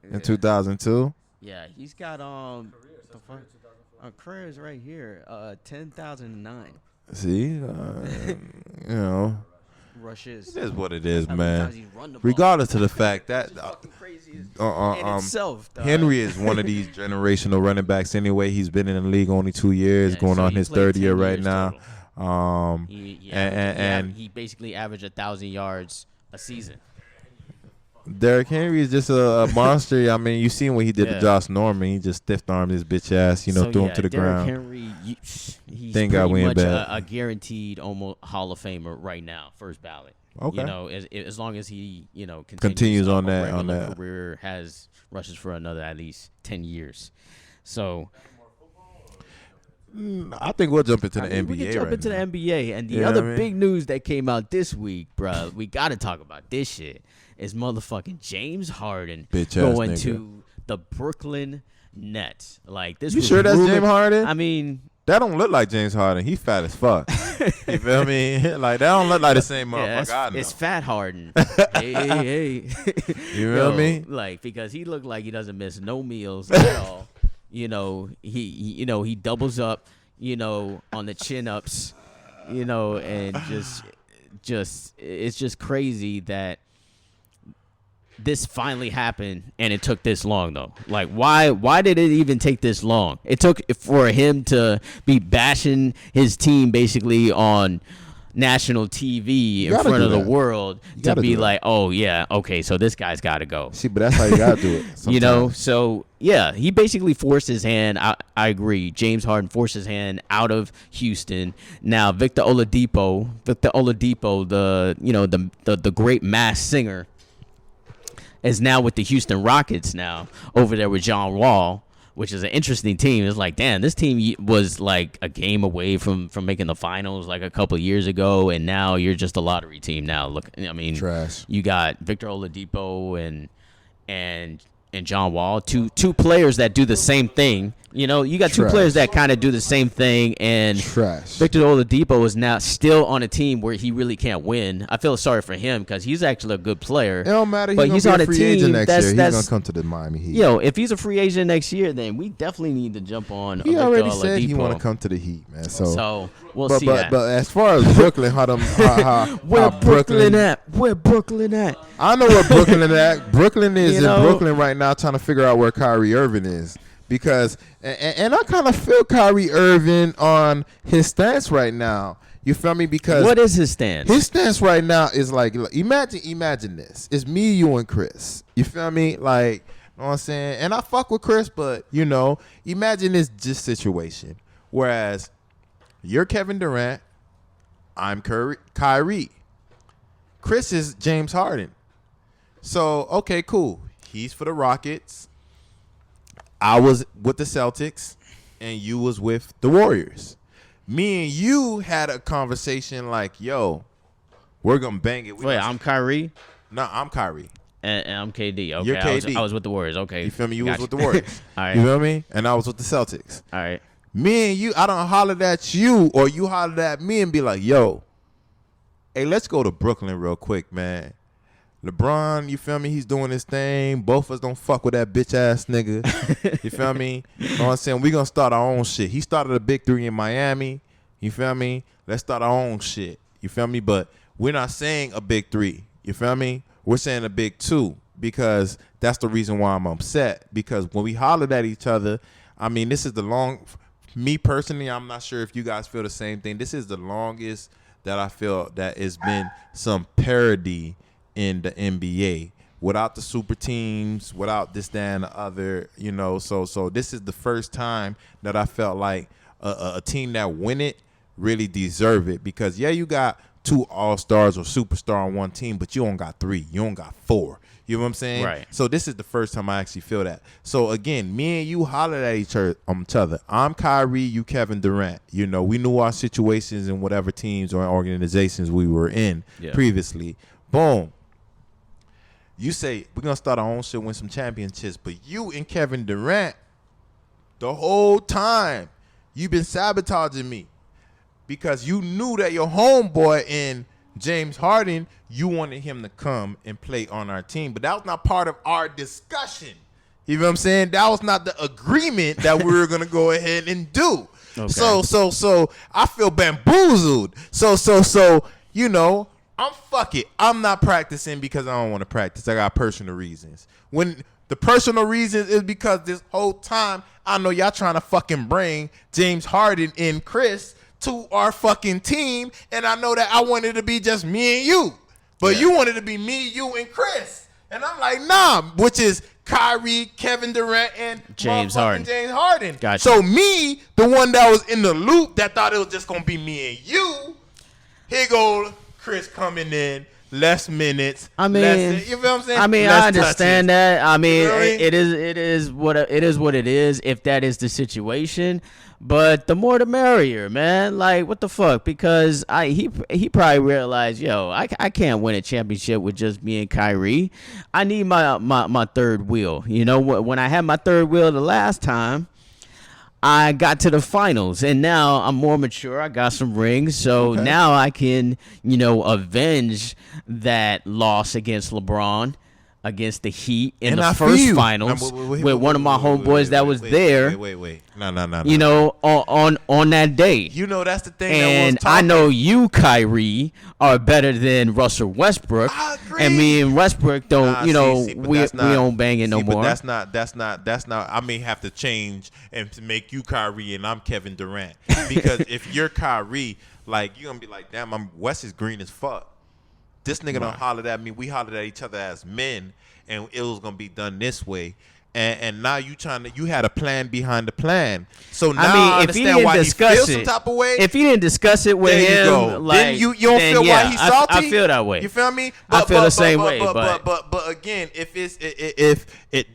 in 2002. Yeah, he's got career is right here, 10,009 See, rushes. it is what it is, How many man. times he's run the ball. Regardless of the fact that in itself, dog. Henry is one of these generational running backs anyway. He's been in the league only 2 years, Yeah, going so on he his played 3rd 10 year right years now. total. And He basically averaged 1,000 yards a season. Derrick Henry is just a monster. I mean, you seen what he did to Yeah. Josh Norman. He just stiff armed his bitch ass, threw him to the Derrick ground. Henry, he's Thank God we pretty in much bed. a guaranteed almost Hall of Famer right now, first ballot. Okay. As long as he, Continues on a that- on regular that. career, has rushes for another at least 10 years. So I think we'll jump into the we can NBA jump right into now. the NBA, and the You know other what I mean? big news that came out this week, bruh, we got to talk about this shit. Is motherfucking James Harden Bitch ass going nigga. to the Brooklyn Nets? Like this. You was sure that's rumored- James Harden? I mean, That don't look like James Harden. He fat as fuck. You feel me? Like, that don't look like the same yeah, motherfucker I know. it's Fat Harden. hey. You feel me? Like, because he looked like he doesn't miss no meals at all. He doubles up, on the chin ups, and just it's just crazy that this finally happened and it took this long though. Like, why did it even take this long? It took for him to be bashing his team basically on national TV in gotta front do of the that. world You to gotta be do that. like, oh yeah, okay, so this guy's got to go. See, but that's how you gotta do it. Sometimes. So yeah, he basically forced his hand. I agree. James Harden forced his hand out of Houston. Now Victor Oladipo, the great mass singer, is now with the Houston Rockets now over there with John Wall, which is an interesting team. It's like, damn, this team was like a game away from making the finals like a couple of years ago, and now you're just a lottery team now. Look, I mean, Trash. You got Victor Oladipo and John Wall, two players that do the same thing. You got two Trash. players that kind of do the same thing, and Trash. Victor Oladipo is now still on a team where he really can't win. I feel sorry for him because he's actually a good player. It don't matter. But He's he's gonna on be a a free agent team next that's- year. He's that's- gonna come to the Miami Heat. If he's a free agent next year, then we definitely need to jump on. He Victor already said he Oladipo. want to come to the Heat, man. So we'll but see but that. but as far as Brooklyn, how Where how Brooklyn at? Where Brooklyn at? I know where Brooklyn is at. Brooklyn is You know? in Brooklyn right now, trying to figure out where Kyrie Irving is. Because and I kind of feel Kyrie Irving on his stance right now. You feel me? Because What is his stance? his stance right now is like, imagine this. It's me, you, and Chris. You feel me? Like, you know what I'm saying? And I fuck with Chris, but, imagine this just situation. Whereas you're Kevin Durant, I'm Kyrie. Chris is James Harden. So, okay, cool. He's for the Rockets. I was with the Celtics, and you was with the Warriors. Me and you had a conversation like, yo, we're going to bang it. Wait, I'm Kyrie No, I'm Kyrie. and I'm KD. Okay, You're KD. I was with the Warriors. Okay, You feel me? You was Gotcha. with the Warriors. All right. You feel me? And I was with the Celtics. All right. Me and you, I don't holler at you or you holler at me and be like, yo, hey, let's go to Brooklyn real quick, man. LeBron, you feel me? He's doing his thing. Both of us don't fuck with that bitch ass nigga. You feel me? You know what I'm saying? We gonna start our own shit. He started a big 3 in Miami. You feel me? Let's start our own shit. You feel me? But we're not saying a big 3. You feel me? We're saying a big 2 because that's the reason why I'm upset. Because when we hollered at each other, I mean, this is me personally, I'm not sure if you guys feel the same thing. This is the longest that I feel that it's been some parody in the NBA without the super teams, without this, that, and the other, So this is the first time that I felt like a team that win it really deserve it because, yeah, you got 2 all-stars or superstar on one team, but you don't got 3. You don't got 4. You know what I'm saying? Right. So this is the first time I actually feel that. So again, me and you hollered at each other. I'm Kyrie, you Kevin Durant. You know, we knew our situations in whatever teams or organizations we were in previously. Boom. You say we're gonna start our own shit, win some championships, but you and Kevin Durant, the whole time, you've been sabotaging me because you knew that your homeboy in James Harden, you wanted him to come and play on our team, but that was not part of our discussion. You know what I'm saying? That was not the agreement that we were gonna go ahead and do. Okay. So I feel bamboozled. So you know, fuck it. I'm not practicing because I don't want to practice. I got personal reasons. When the personal reasons is because this whole time I know y'all trying to fucking bring James Harden and Chris to our fucking team, and I know that I wanted to be just me and you, but you wanted to be me, you, and Chris, and I'm like, nah, which is Kyrie, Kevin Durant, and James Harden. James Harden. Gotcha. So me, the one that was in the loop that thought it was just gonna be me and you, here go Chris coming in. Less minutes. I mean, you feel what I'm saying? I mean, I understand that. I mean, you know what I mean? it is what it is. If that is the situation, but the more the merrier, man. Like, what the fuck? Because he probably realized, yo, I can't win a championship with just me and Kyrie. I need my third wheel. You know, when I had my third wheel the last time, I got to the finals, and now I'm more mature. I got some rings, so now I can, you know, avenge that loss against LeBron, against the Heat in the first finals with one of my homeboys that was there. Wait. No. You know, on that day. You know, that's the thing. And I know you, Kyrie, are better than Russell Westbrook. I agree. And me and Westbrook don't, we don't bang it no more. But that's not. I may have to change and to make you Kyrie and I'm Kevin Durant. Because if you're Kyrie, like, you're going to be like, damn, West is green as fuck. This nigga done hollered at me. We hollered at each other as men, and it was going to be done this way. And now you had a plan behind the plan. So now I understand why he feels some type of way. If he didn't discuss it with him, like, then you don't feel why he's salty. I feel that way. You feel me? I feel the same way. But again, if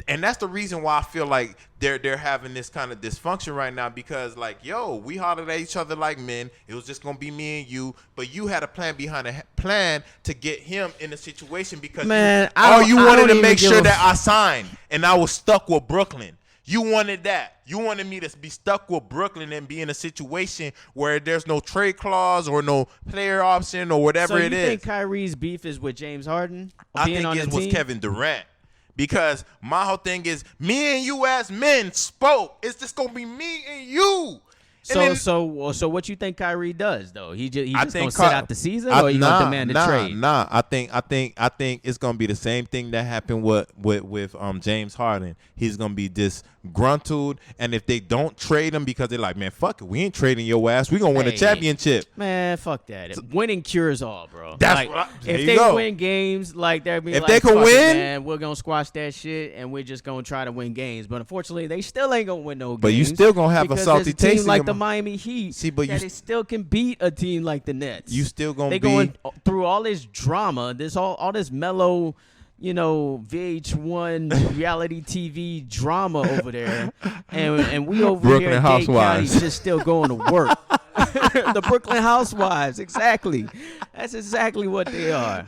and that's the reason why I feel like they're having this kind of dysfunction right now, because like, yo, we hollered at each other like men. It was just gonna be me and you, but you had a plan behind a plan to get him in a situation because you wanted to make sure that I signed, and I was stuck with Brooklyn. You wanted that. You wanted me to be stuck with Brooklyn and be in a situation where there's no trade clause or no player option or whatever it is. So you think Kyrie's beef is with James Harden? I think it was Kevin Durant. Because my whole thing is, me and you as men spoke. It's just gonna be me and you. So what you think Kyrie does though? He just gonna sit out the season, or he gonna demand a trade? I think it's gonna be the same thing that happened with James Harden. He's gonna be disgruntled, and if they don't trade him because they're like, man, fuck it, we ain't trading your ass. We gonna win a championship. Man, fuck that. Winning cures all, bro. That's like, if they win games, like they're being if like, they can win, man, we're gonna squash that shit, and we're just gonna try to win games. But unfortunately, they still ain't gonna win no games. But you still gonna have a salty taste like the Miami Heat. See, but they still can beat a team like the Nets. You still gonna they going through all this drama, all this mellow, VH1 reality TV drama over there, and we over Brooklyn here in Dade County just still going to work. The Brooklyn Housewives, exactly. That's exactly what they are.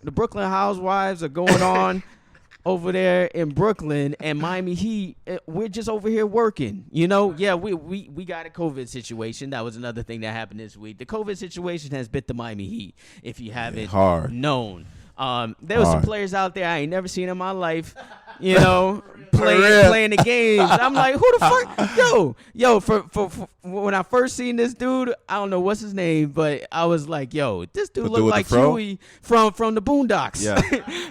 The Brooklyn Housewives are going on over there in Brooklyn, and Miami Heat, we're just over here working. We got a COVID situation. That was another thing that happened this week. The COVID situation has bit the Miami Heat, if you haven't known. There was some players out there I ain't never seen in my life, playing the games. I'm like, who the fuck? Yo, for when I first seen this dude, I don't know what's his name, but I was like, yo, this dude looked like Huey from the Boondocks.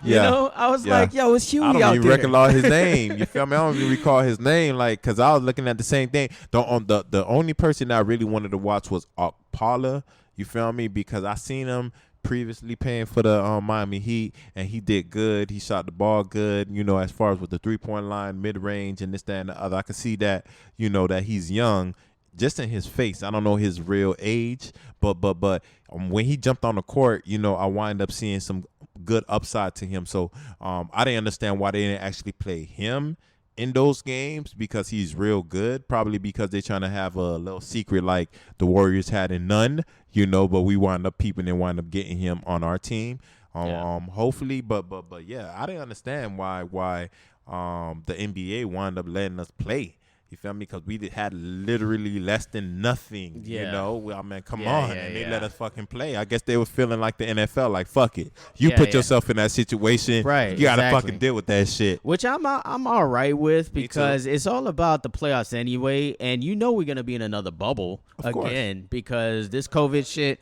Yeah. I was like, yo, it's Huey out there. I don't even recognize his name. You feel me? I don't even recall his name, like, because I was looking at the same thing. The only person that I really wanted to watch was Holla. You feel me? Because I seen him previously playing for the Miami Heat, and he did good. He shot the ball good, as far as with the 3-point line, mid-range, and this, that, and the other. I could see that, that he's young, just in his face. I don't know his real age, but when he jumped on the court, I wind up seeing some good upside to him. So I didn't understand why they didn't actually play him in those games, because he's real good. Probably because they're trying to have a little secret like the Warriors had in none, but we wound up peeping and wound up getting him on our team. Hopefully, but yeah, I didn't understand why the NBA wound up letting us play. You feel me? Because we had literally less than nothing. I mean, come on, and they let us fucking play. I guess they were feeling like the NFL, like fuck it. You put yourself in that situation, right? You gotta fucking deal with that shit. Which I'm all right with, because it's all about the playoffs anyway, and we're gonna be in another bubble again, because this COVID shit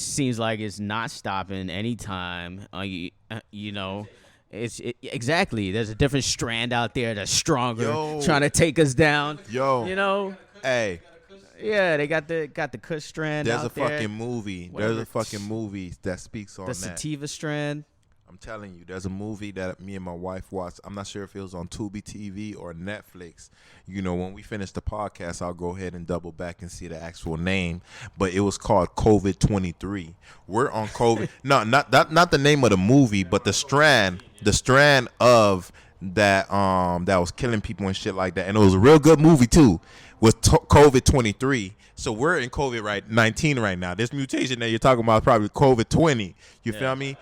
seems like it's not stopping anytime. Exactly. There's a different strand out there that's stronger, trying to take us down. Hey. Yeah, they got the Kush strand. There's out there. There's a fucking movie that speaks on the that. The sativa strand. I'm telling you, there's a movie that me and my wife watched. I'm not sure if it was on Tubi TV or Netflix. When we finish the podcast, I'll go ahead and double back and see the actual name. But it was called COVID-23. We're on COVID. No, not the name of the movie, but the strand of that that was killing people and shit like that. And it was a real good movie too. Was COVID-23. So we're in COVID-19 right now. This mutation that you're talking about is probably COVID-20. You feel me?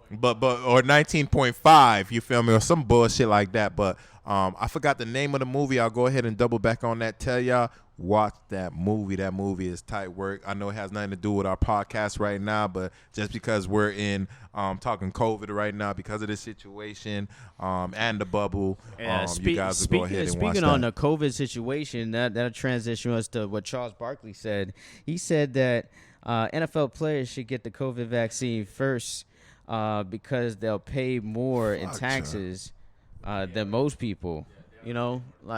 But or 19.5, you feel me, or some bullshit like that. But I forgot the name of the movie. I'll go ahead and double back on that. Tell y'all, watch that movie. That movie is tight work. I know it has nothing to do with our podcast right now, but just because we're in talking COVID right now because of this situation and the bubble, you guys will go ahead and watch that. Speaking on the COVID situation, that transition us to what Charles Barkley said. He said that NFL players should get the COVID vaccine first. Because they'll pay more in taxes than most people. I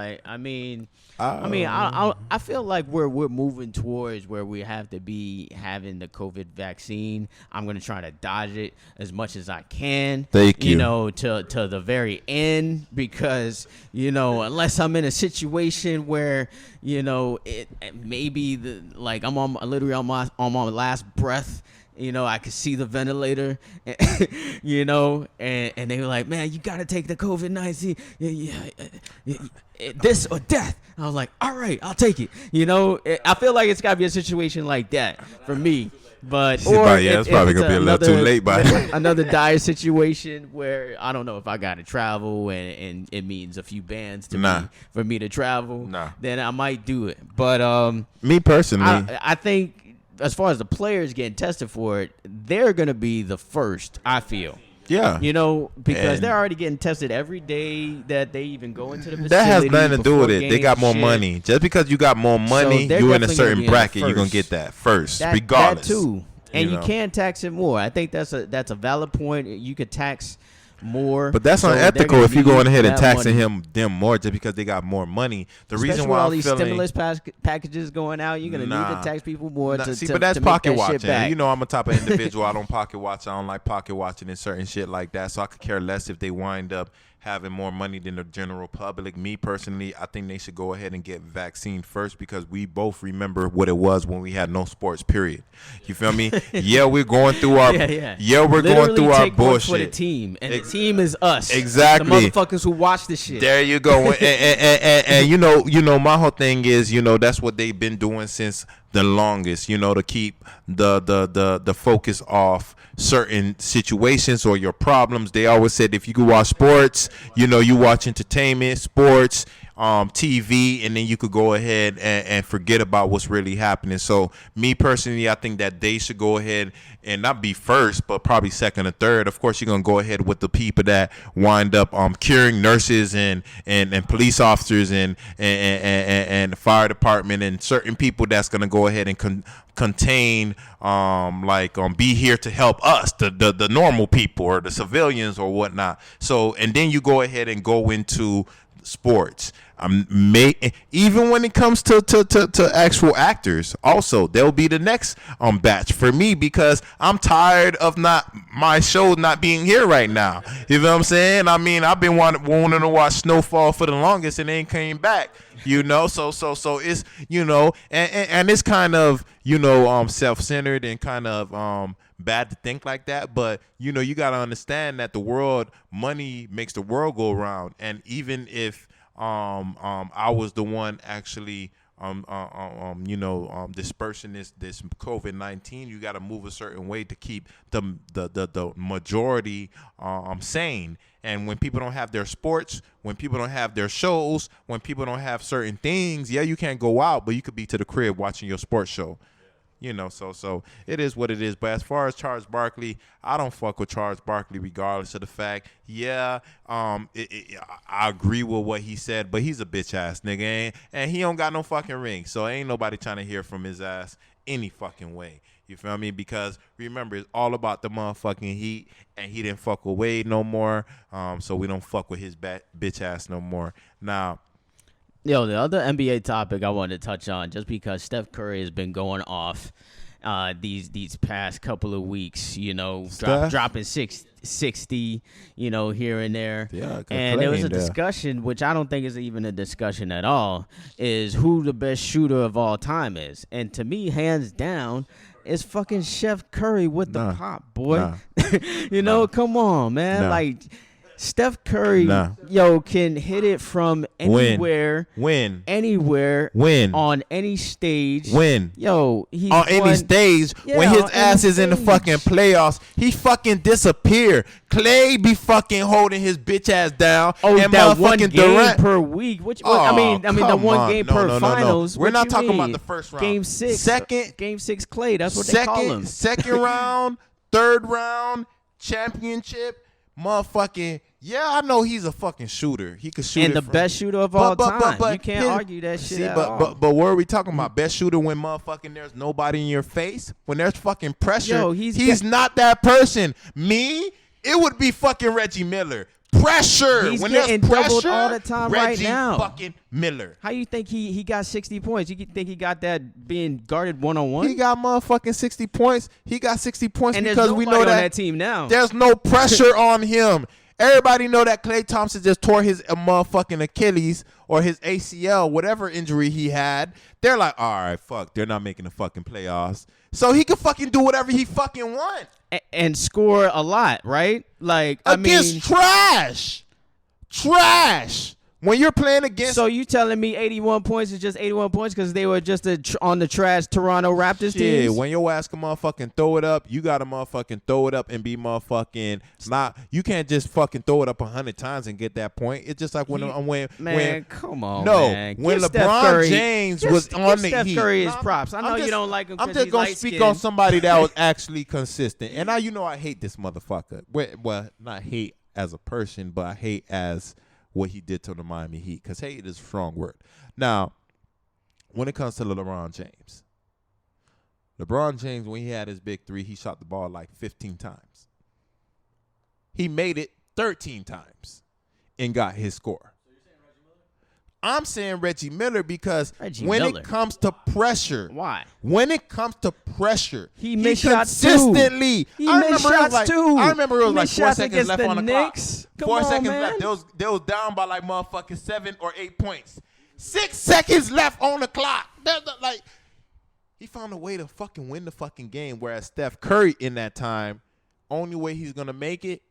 feel like we're moving towards where we have to be having the COVID vaccine. I'm gonna try to dodge it as much as I can. Thank you. To the very end, because unless I'm in a situation where it maybe I'm literally on my last breath. I could see the ventilator, and they were like, man, you got to take the COVID-19, this or death. I was like, all right, I'll take it. I feel like it's got to be a situation like that for me. But it's probably going to be a little too late by another dire situation where I don't know if I got to travel and it means a few bands for me to travel, then I might do it. But me personally, I think, as far as the players getting tested for it, they're going to be the first, I feel. Yeah. Because they're already getting tested every day that they even go into the facility. That has nothing to do with it. They got more money. Just because you got more money, you're in a certain bracket, you're going to get that first, regardless. That too. And you can tax it more. I think that's a valid point. You could tax more, but that's unethical if you're going ahead and taxing them more just because they got more money. Especially why all these stimulus packages going out, you're gonna need to tax people more. But that's pocket watching. I'm a type of individual. I don't pocket watch. I don't like pocket watching and certain shit like that. So I could care less if they wind up having more money than the general public. Me personally, I think they should go ahead and get vaccine first, because we both remember what it was when we had no sports, period. You feel me? Yeah, we're going through our we're going through our bullshit. For the team, and the team is us. Exactly. The motherfuckers who watch this shit. There you go. and my whole thing is, that's what they've been doing since the longest, to keep the focus off certain situations or your problems. They always said if you could watch sports, you watch entertainment, sports, TV, and then you could go ahead and forget about what's really happening. So me personally, I think that they should go ahead and not be first, but probably second or third. Of course, you're going to go ahead with the people that wind up curing nurses and police officers and the fire department and certain people that's going to go ahead and contain be here to help us, the normal people or the civilians or whatnot. So, and then you go ahead and go into sports. Even when it comes to actual actors, also they'll be the next batch for me because I'm tired of my show not being here right now. You know what I'm saying? I mean, I've been wanting to watch Snowfall for the longest and it ain't came back. So it's and it's kind of self-centered and kind of bad to think like that, but you got to understand that money makes the world go around, and even if I was the one actually dispersing this COVID-19, you got to move a certain way to keep the majority sane. And when people don't have their sports, when people don't have their shows, when people don't have certain things, you can't go out, but you could be to the crib watching your sports show. So it is what it is. But as far as Charles Barkley, I don't fuck with Charles Barkley regardless of the fact. I agree with what he said, but he's a bitch ass nigga, and he don't got no fucking ring. So ain't nobody trying to hear from his ass any fucking way. You feel me? Because remember, it's all about the motherfucking Heat, and he didn't fuck with Wade no more. So we don't fuck with his bitch ass no more. Now, the other NBA topic I wanted to touch on, just because Steph Curry has been going off these past couple of weeks, dropping 60, here and there. Yeah, and there was a discussion, which I don't think is even a discussion at all, is who the best shooter of all time is. And to me, hands down, it's fucking Steph Curry with the pop, boy. Come on, man. Like, Steph Curry, can hit it from anywhere, anywhere, on any stage, he's on any stage. When his ass is in the fucking playoffs, he fucking disappear. Clay be fucking holding his bitch ass down. And that one game Durant per week. I mean the one game per finals. We're not talking about the first round. Game 6. Game 6 Clay. That's what they call him. Second round, third round, championship, motherfucking. Yeah, I know he's a fucking shooter. He could shoot. And the best shooter of all time. You can't argue that shit at all. But what are we talking about? Best shooter when motherfucking there's nobody in your face? When there's fucking pressure? He's not that person. Me, it would be fucking Reggie Miller. Pressure. He's when getting there's pressure, doubled all the time Reggie right now. fucking Miller. How you think he got 60 points? You think he got that being guarded one-on-one? He got motherfucking 60 points. He got 60 points and because we know on that team now. There's no pressure on him. Everybody know that Klay Thompson just tore his motherfucking Achilles or his ACL, whatever injury he had. They're like, all right, fuck, they're not making the fucking playoffs. So he can fucking do whatever he fucking want. And score a lot, right? Like, against trash. When you're playing against... So you telling me 81 points is just 81 points because they were just on the trash Toronto Raptors team? Yeah, when your ass can motherfucking throw it up, you got to motherfucking throw it up and be motherfucking... You can't just fucking throw it up 100 times and get that point. It's just like when come on, man. When LeBron James was on the Steph Heat. Curry his props. I know you don't like him because he's I'm just going to speak on somebody that was actually consistent. And I hate this motherfucker. Well, not hate as a person, but I hate as... what he did to the Miami Heat, because hate is a strong word. Now, when it comes to LeBron James, when he had his big three, he shot the ball like 15 times. He made it 13 times and got his score. So you're saying Reggie Miller? I'm saying Reggie Miller because it comes to pressure. Why? When it comes to pressure, he missed shots consistently. He missed shots too. I remember it was like 4 seconds left on the clock. 4 seconds man. left. They was down by like motherfucking 7 or 8 points. 6 seconds left on the clock. He found a way to fucking win the fucking game. Whereas Steph Curry in that time, only way he's gonna make it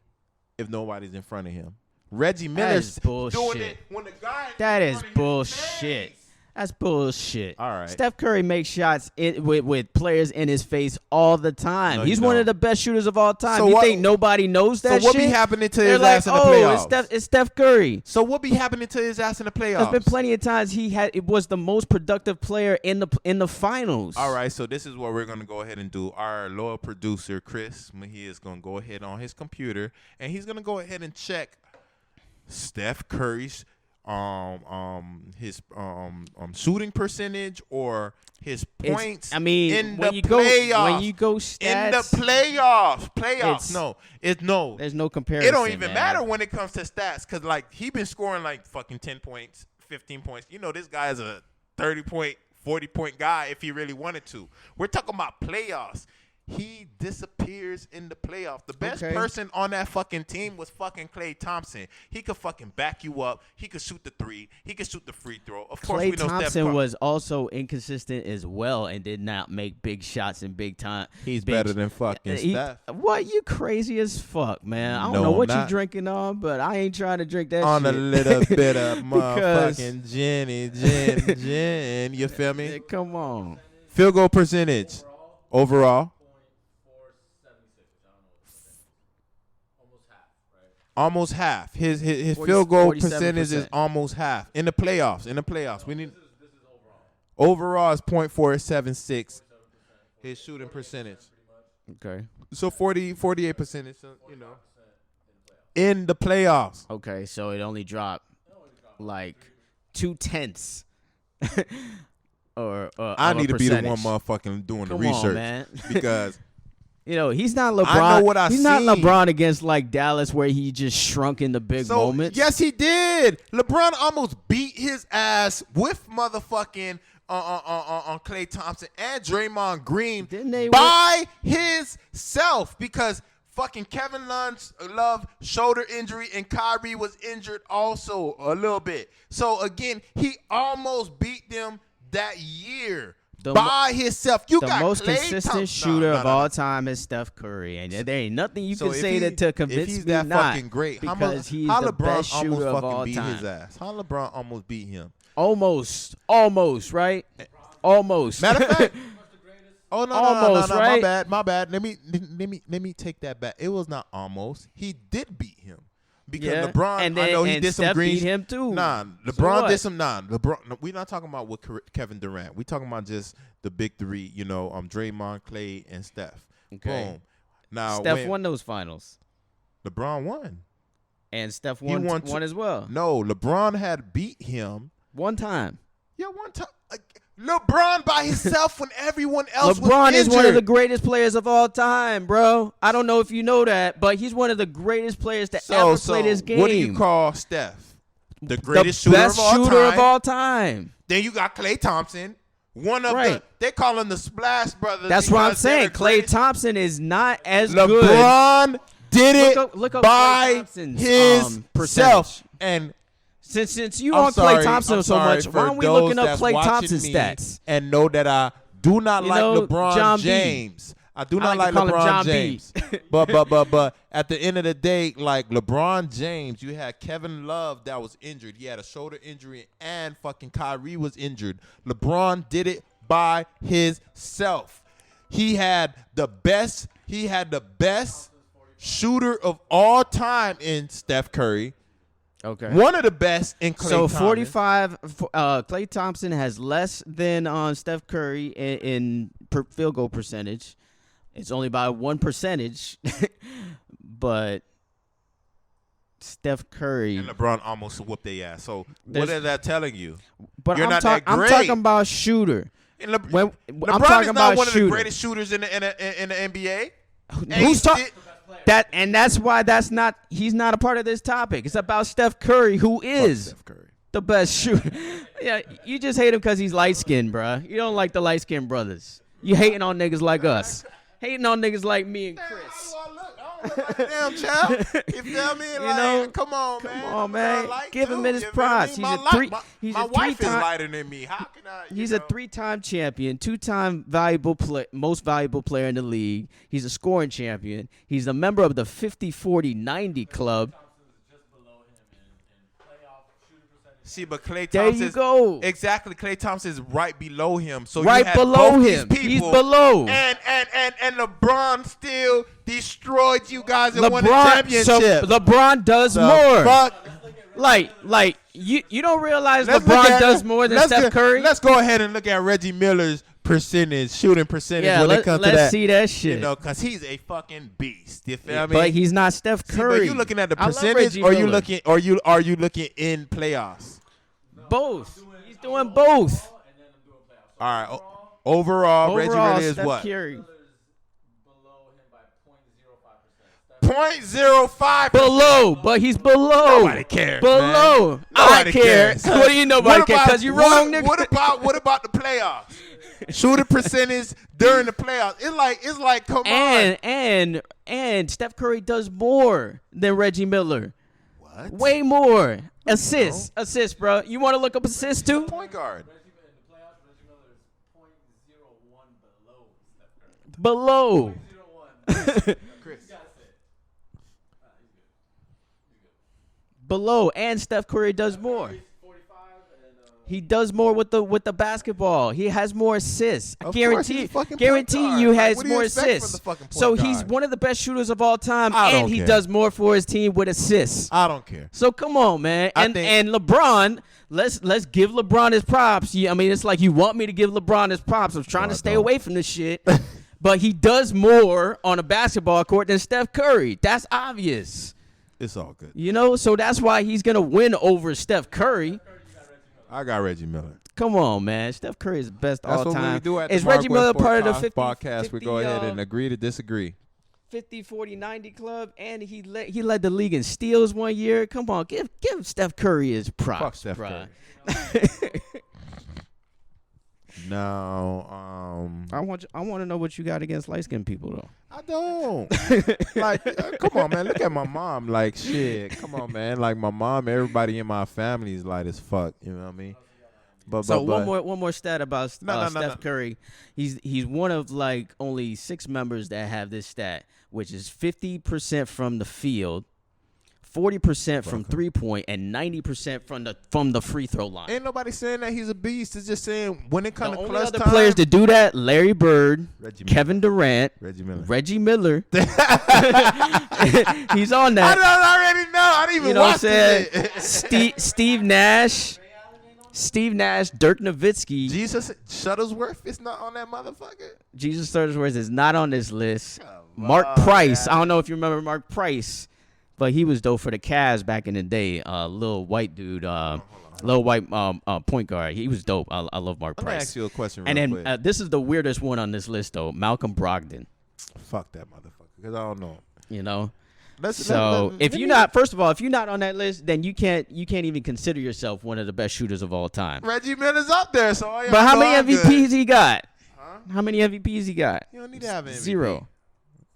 if nobody's in front of him. Reggie Miller's doing it when the guy. That is bullshit. That's bullshit. All right. Steph Curry makes shots with players in his face all the time. He's one of the best shooters of all time. So you think nobody knows that shit? So what be happening to his ass in the playoffs? It's Steph Curry. So what be happening to his ass in the playoffs? There's been plenty of times it was the most productive player in the finals. All right, so this is what we're going to go ahead and do. Our loyal producer, Chris, he is going to go ahead on his computer, and he's going to go ahead and check Steph Curry's shooting percentage or his points. I mean, in when the you playoffs, go when you go stats, in the playoffs, no. There's no comparison. It don't even man. matter when it comes to stats because like he been scoring like fucking 10 points, 15 points. You know, this guy is a 30-point, 40-point guy if he really wanted to. We're talking about playoffs. He disappears in the playoffs. The best person on that fucking team was fucking Klay Thompson. He could fucking back you up. He could shoot the three. He could shoot the free throw. Of course, we Klay know Steph Thompson Curry. was also inconsistent as well and did not make big shots in big time. He's better than fucking Steph. What? You crazy as fuck, man. I don't No, know I'm what you not. drinking on, but I ain't trying to drink that On shit. a little bit of Because- motherfucking gin. You feel me? Come on. Field goal percentage overall. Almost half. His 40, field goal 47%. percentage is almost half in the playoffs. We need overall is .476. His shooting percentage. Okay. So 48%. You know, in the playoffs. Okay, so it only dropped like 0.2 or I need to be the one percentage. motherfucking doing Come the on, research man. because You know, he's not LeBron. I know what I he's not seen. LeBron against like Dallas where he just shrunk in the big moments. Yes, he did. LeBron almost beat his ass with motherfucking on Klay Thompson and Draymond Green Didn't they by himself because fucking Kevin Love shoulder injury and Kyrie was injured also a little bit. So again, he almost beat them that year. By himself. You the got most Klay consistent Thompson. shooter No. of all time is Steph Curry, and there ain't nothing you can if say to convince if he's me that not. fucking great, because he's how the LeBron best almost shooter of fucking all beat time. his ass? How LeBron almost beat him? Almost, right? Almost. Matter of fact, oh no, Almost, right? my bad. Let me take that back. It was not almost. He did beat him. Because Yeah. LeBron, And then- I know he and did some Steph green. beat him too. Nah, So LeBron what? did some. LeBron. No, we're not talking about with Kevin Durant. We're talking about just the big three. You know, Draymond, Klay, and Steph. Okay. Boom. Now Steph won those finals, LeBron won. and Steph He won won one as well. No, LeBron had beat him. One time. Yeah, one time. LeBron by himself when everyone else was LeBron injured. is one of the greatest players of all time, bro. I don't know if you know that, but he's one of the greatest players to ever play this game. What do you call Steph? The the greatest best shooter of all time. Then you got Klay Thompson. One of Right. they call him the Splash Brothers. That's what I'm because they're saying. the Klay greatest. Thompson is not as good. LeBron did it Look up Klay by Thompson's, his percentage. self. And Since you I'm on sorry, Klay Thompson I'm so sorry much, for why aren't we those looking up that's Klay watching Thompson's me stats? and know that I do not You like know, LeBron John B. James. I do not like like to call him LeBron John B. James. but at the end of the day, like LeBron James, you had Kevin Love that was injured. He had a shoulder injury and fucking Kyrie was injured. LeBron did it by himself. He had the best shooter of all time in Steph Curry. Okay. One of the best in Klay So Thompson. 45. Klay Thompson has less than Steph Curry in field goal percentage. It's only by 1%, but Steph Curry. And LeBron almost whooped their ass. So what There's- is that telling you? But You're I'm, not that I'm great. talking about shooter. And When, LeBron I'm is talking not about one of shooter. the greatest shooters in the NBA. And Who's he talking? did- And that's why he's not a part of this topic. It's about Steph Curry, who is Steph Curry. the best shooter. Yeah, you just hate him because he's light skinned, bruh. You don't like the light skinned brothers. You hating on niggas like us. Hating on niggas like me and Chris. How do I look? I don't look like a damn child. You feel me? You like, know? come on, Come man. on, man. I'm light Give him too, his you feel props. me? He's My a three- light- he's my a wife is three-time- lighter than me. How can I? He's a 3-time champion, 2-time most valuable player in the league. He's a scoring champion. He's a member of the 50-40-90 club. See, but Klay There Thompson. you go. Exactly, Klay Thompson is right below him. So Right you had below both him. These He's people, below. And LeBron still destroyed you guys and won the LeBron, championship. LeBron does The more. fuck? Like you don't realize Let's look LeBron at- does more than let's Steph go- Curry. Let's go ahead and look at Reggie Miller's shooting percentage Yeah, when it comes to that. let's see that shit. You know, because he's a fucking beast. You feel me? But he's not Steph Curry. But you looking at the I love percentage, Reggie or you Miller. looking, are you looking in playoffs? Both. He's doing both. All right. Overall, Reggie Miller is Steph what? Curry. 0.05. Below, but he's below. Nobody cares. Below. Man. I Nobody care. cares. What do you know nobody care? Because you're wrong, nigga. What about the playoffs? Shooting percentage during the playoffs. It's like come on. And Steph Curry does more than Reggie Miller. What? Way more. Assists, bro. You want to look up assists too? Point guard. Below. Chris. Below, and Steph Curry does more. He does more with the basketball. He has more assists. I Of course, he's a fucking point guarantee guard. you Like, has what do you more expect from assists. the fucking point So he's guard? one of the best shooters of all time, I don't and he care. does more for his team with assists. I don't care. So come on, man. I And think- and LeBron, let's give LeBron his props. I mean, it's like you want me to give LeBron his props. I'm trying No, to I stay don't. away from this shit. But he does more on a basketball court than Steph Curry. That's obvious. It's all good. You know, so that's why he's going to win over Steph Curry. I got Reggie Miller. Come on, man. Steph Curry is the best That's all what time. we do at Is the Reggie MarcWes Miller Sport part of the 50, podcast. 50, We go ahead and agree to disagree. 50, 40, 90 club, and he led the league in steals one year. Come on, give Steph Curry his props. Fuck Steph bruh. Curry. No, I want to know what you got against light skinned people though. I don't. Like, come on, man. Look at my mom. Like, shit. Come on, man. Like, my mom, everybody in my family is light as fuck. You know what I mean? But So one more stat about No. Steph Curry. He's one of like only 6 members that have this stat, which is 50% from the field, 40% from 3-point, and 90% from the free throw line. ain't nobody saying that he's a beast. It's just saying when it comes The to only clutch other time. players that do that: Larry Bird, Reggie Miller. Kevin Durant, Reggie Miller. Reggie Miller. He's on I that. don't already know. I didn't even You know what I'm watch saying? it. Steve Nash, Dirk Nowitzki, Jesus Shuttlesworth is not on that motherfucker. Jesus Shuttlesworth is not on this list. Come Mark on, Price, man. I don't know if you remember Mark Price, but he was dope for the Cavs back in the day. Little white dude, little white point guard. He was dope. I love Mark I'm gonna Price. ask you a question real And then quick. this is the weirdest one on this list though, Malcolm Brogdon. Fuck that motherfucker, because I don't know. You know. Let's- So let- if let you're me- not, first of all, if you're not on that list, then you can't even consider yourself one of the best shooters of all time. Reggie Miller's up there, so all y'all But how know many I'm good. MVPs he got? Huh? How many MVPs he got? You don't need to have an MVP. 0.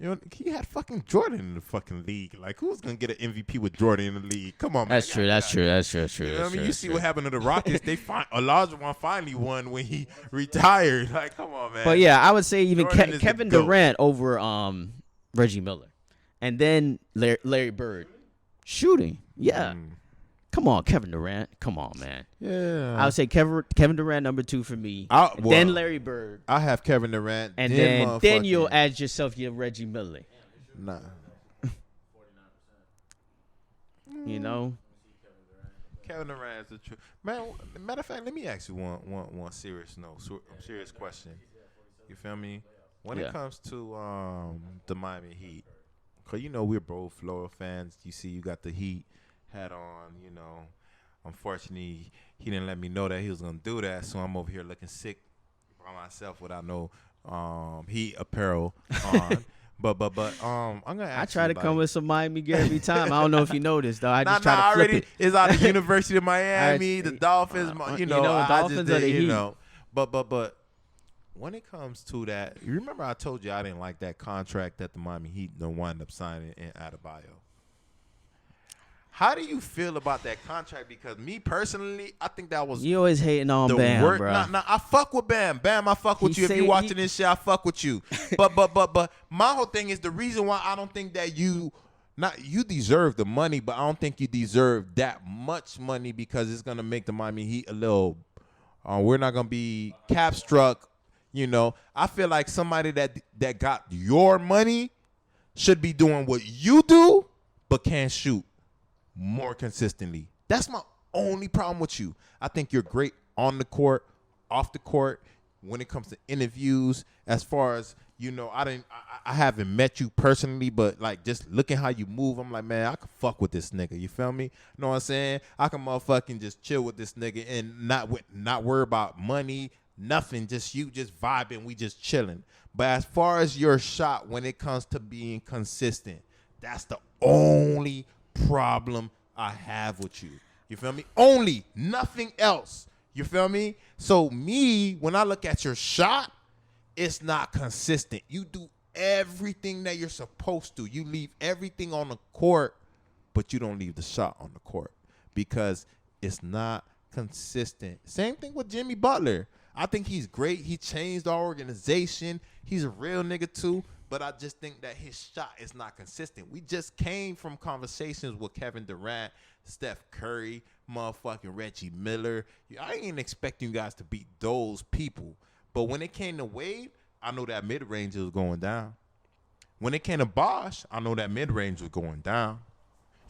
You know, he had fucking Jordan in the fucking league. Like, who's gonna get an MVP with Jordan in the league? Come on, man. That's true. That's true. That's true. That's true. You know what I that's mean? true, You that's see true. what happened to the Rockets? They Olajuwon finally won when he retired. Like, come on, man. But yeah, I would say even Jordan is the Kevin GOAT. Durant over Reggie Miller, and then Larry Bird shooting. Yeah, come on, Kevin Durant. Come on, man. Yeah. I would say Kevin Durant number 2 for me. Well, then Larry Bird, I have Kevin Durant. and then you'll motherfucking- add yourself your Reggie Miller. Nah. You know. Kevin Durant is the truth. Man, matter of fact, let me ask you one serious serious question. You feel me? When Yeah. it comes to the Miami Heat, because you know we're both Florida fans. You see, you got the Heat hat on. You know, unfortunately, he didn't let me know that he was gonna do that, so I'm over here looking sick by myself without no Heat apparel on. But I'm gonna ask I try you, to come like- with some Miami gear every time. I don't know if you noticed though. I Nah, just try to flip already it. it's out of the University of Miami, the Dolphins. You know, I Dolphins just are did, the you Heat. know. But when it comes to that, you remember I told you I didn't like that contract that the Miami Heat don't wind up signing in Adebayo. How do you feel about that contract? Because me personally, I think that was You always hating on the Bam, worst. bro. Nah, I fuck with Bam. Bam, I fuck with He you. If say you watching he- this shit, I fuck with you. But my whole thing is the reason why I don't think that you deserve the money, but I don't think you deserve that much money because it's gonna make the Miami Heat a little. We're not gonna be cap struck. You know, I feel like somebody that got your money should be doing what you do, but can't shoot more consistently. That's my only problem with you. I think you're great on the court, off the court. when it comes to interviews, as far as, I haven't met you personally, but like just looking how you move, I'm like, man, I can fuck with this nigga. You feel me? You know what I'm saying? I can motherfucking just chill with this nigga and not worry about money, nothing. Just vibing, we just chilling. But as far as your shot, when it comes to being consistent, that's the only problem I have with you. You feel me? Only, nothing else. You feel me? So me, when I look at your shot, it's not consistent. You do everything that you're supposed to. You leave everything on the court, but you don't leave the shot on the court because it's not consistent. Same thing with Jimmy Butler. I think he's great. He changed our organization. He's a real nigga too, but I just think that his shot is not consistent. We just came from conversations with Kevin Durant, Steph Curry, motherfucking Reggie Miller. I ain't expecting you guys to beat those people. But when it came to Wade, I know that mid-range was going down. When it came to Bosh, I know that mid-range was going down.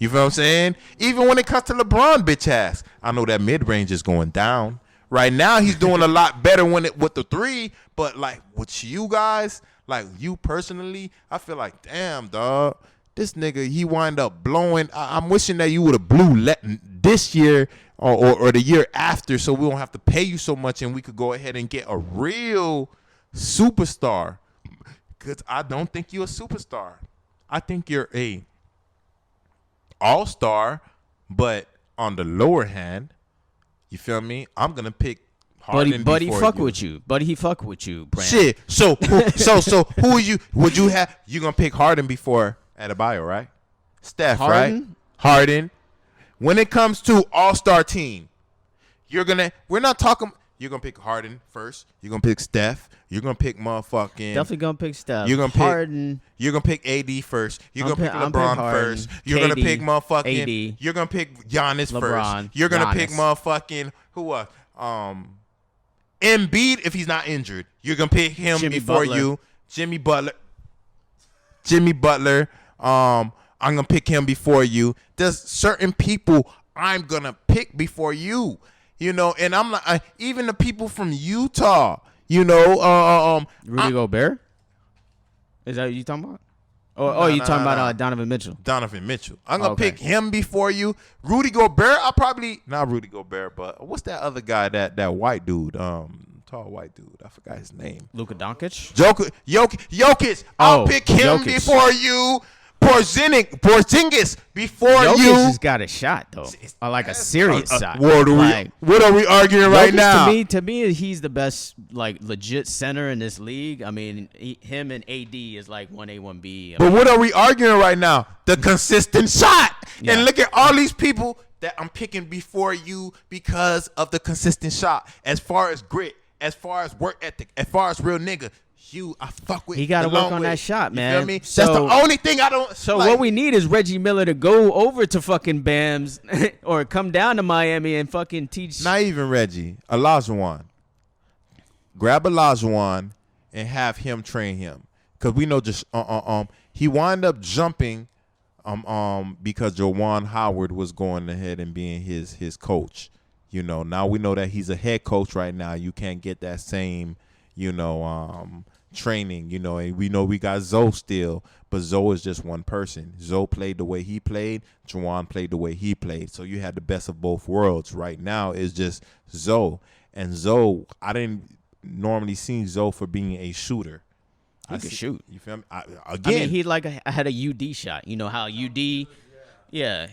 You feel what I'm saying? Even when it comes to LeBron, bitch ass, I know that mid-range is going down. Right now, he's doing a lot better with the three. But, like, with you guys, like, you personally, I feel like, damn, dog, this nigga, he wind up blowing. I'm wishing that you would have blew this year or the year after so we don't have to pay you so much and we could go ahead and get a real superstar. Because I don't think you're a superstar. I think you're a all-star, but on the lower hand, you feel me? I'm going to pick Harden Buddy before fuck you. with you. Buddy, he fuck with you, Brand. Shit. So who would you have? You going to pick Harden before Adebayo, right? Steph, Harden? right? Harden. When it comes to all-star team, we're not talking, you're going to pick Harden first. You're going to pick Steph. You're going to pick motherfucking. Definitely going to pick Steph. You're going to Harden. You're going to pick AD first. You're going to pick I'm LeBron pick Harden, first. You're going to KD, pick motherfucking. AD, You're going to pick Giannis LeBron, first. You're going to pick Giannis. motherfucking Embiid if he's not injured. You're going to pick him Jimmy before Butler. you. Jimmy Butler. I'm going to pick him before you. There's certain people I'm going to pick before you. And I'm like, even the people from Utah, Rudy Gobert? Is that what you talking about? You talking about Donovan Mitchell? Donovan Mitchell. I'm going to Okay. pick him before you. Rudy Gobert, not Rudy Gobert, but what's that other guy, that white dude, tall white dude. I forgot his name. Luka Doncic? Jokic. I'll pick him Jokic. before you. Porzingis before Jokic you. has got a shot, though. Like a serious shot. What are we arguing right Jokic, now? To me, he's the best, like, legit center in this league. I mean, him and AD is like 1A, 1B. But what are we arguing right now? The consistent shot. Yeah. And look at all these people that I'm picking before you because of the consistent shot. As far as grit, as far as work ethic, as far as real nigga, I fuck with. He got to along work on with. that shot, You man. feel me? So- That's the only thing I don't. So like, what we need is Reggie Miller to go over to fucking Bams or come down to Miami and fucking teach. Not even Reggie. Olajuwon. Grab Olajuwon and have him train him. Because we know just he wound up jumping because Juwan Howard was going ahead and being his coach. Now we know that he's a head coach right now. You can't get that same, training, and we know we got Zoe still, but Zoe is just one person. Zoe played the way he played. Juwan played the way he played. So you had the best of both worlds. Right now is just Zoe. And Zoe, I didn't normally see Zoe for being a shooter. He could shoot. You feel me? I Again, mean, he had a UD shot. You know how UD, yeah,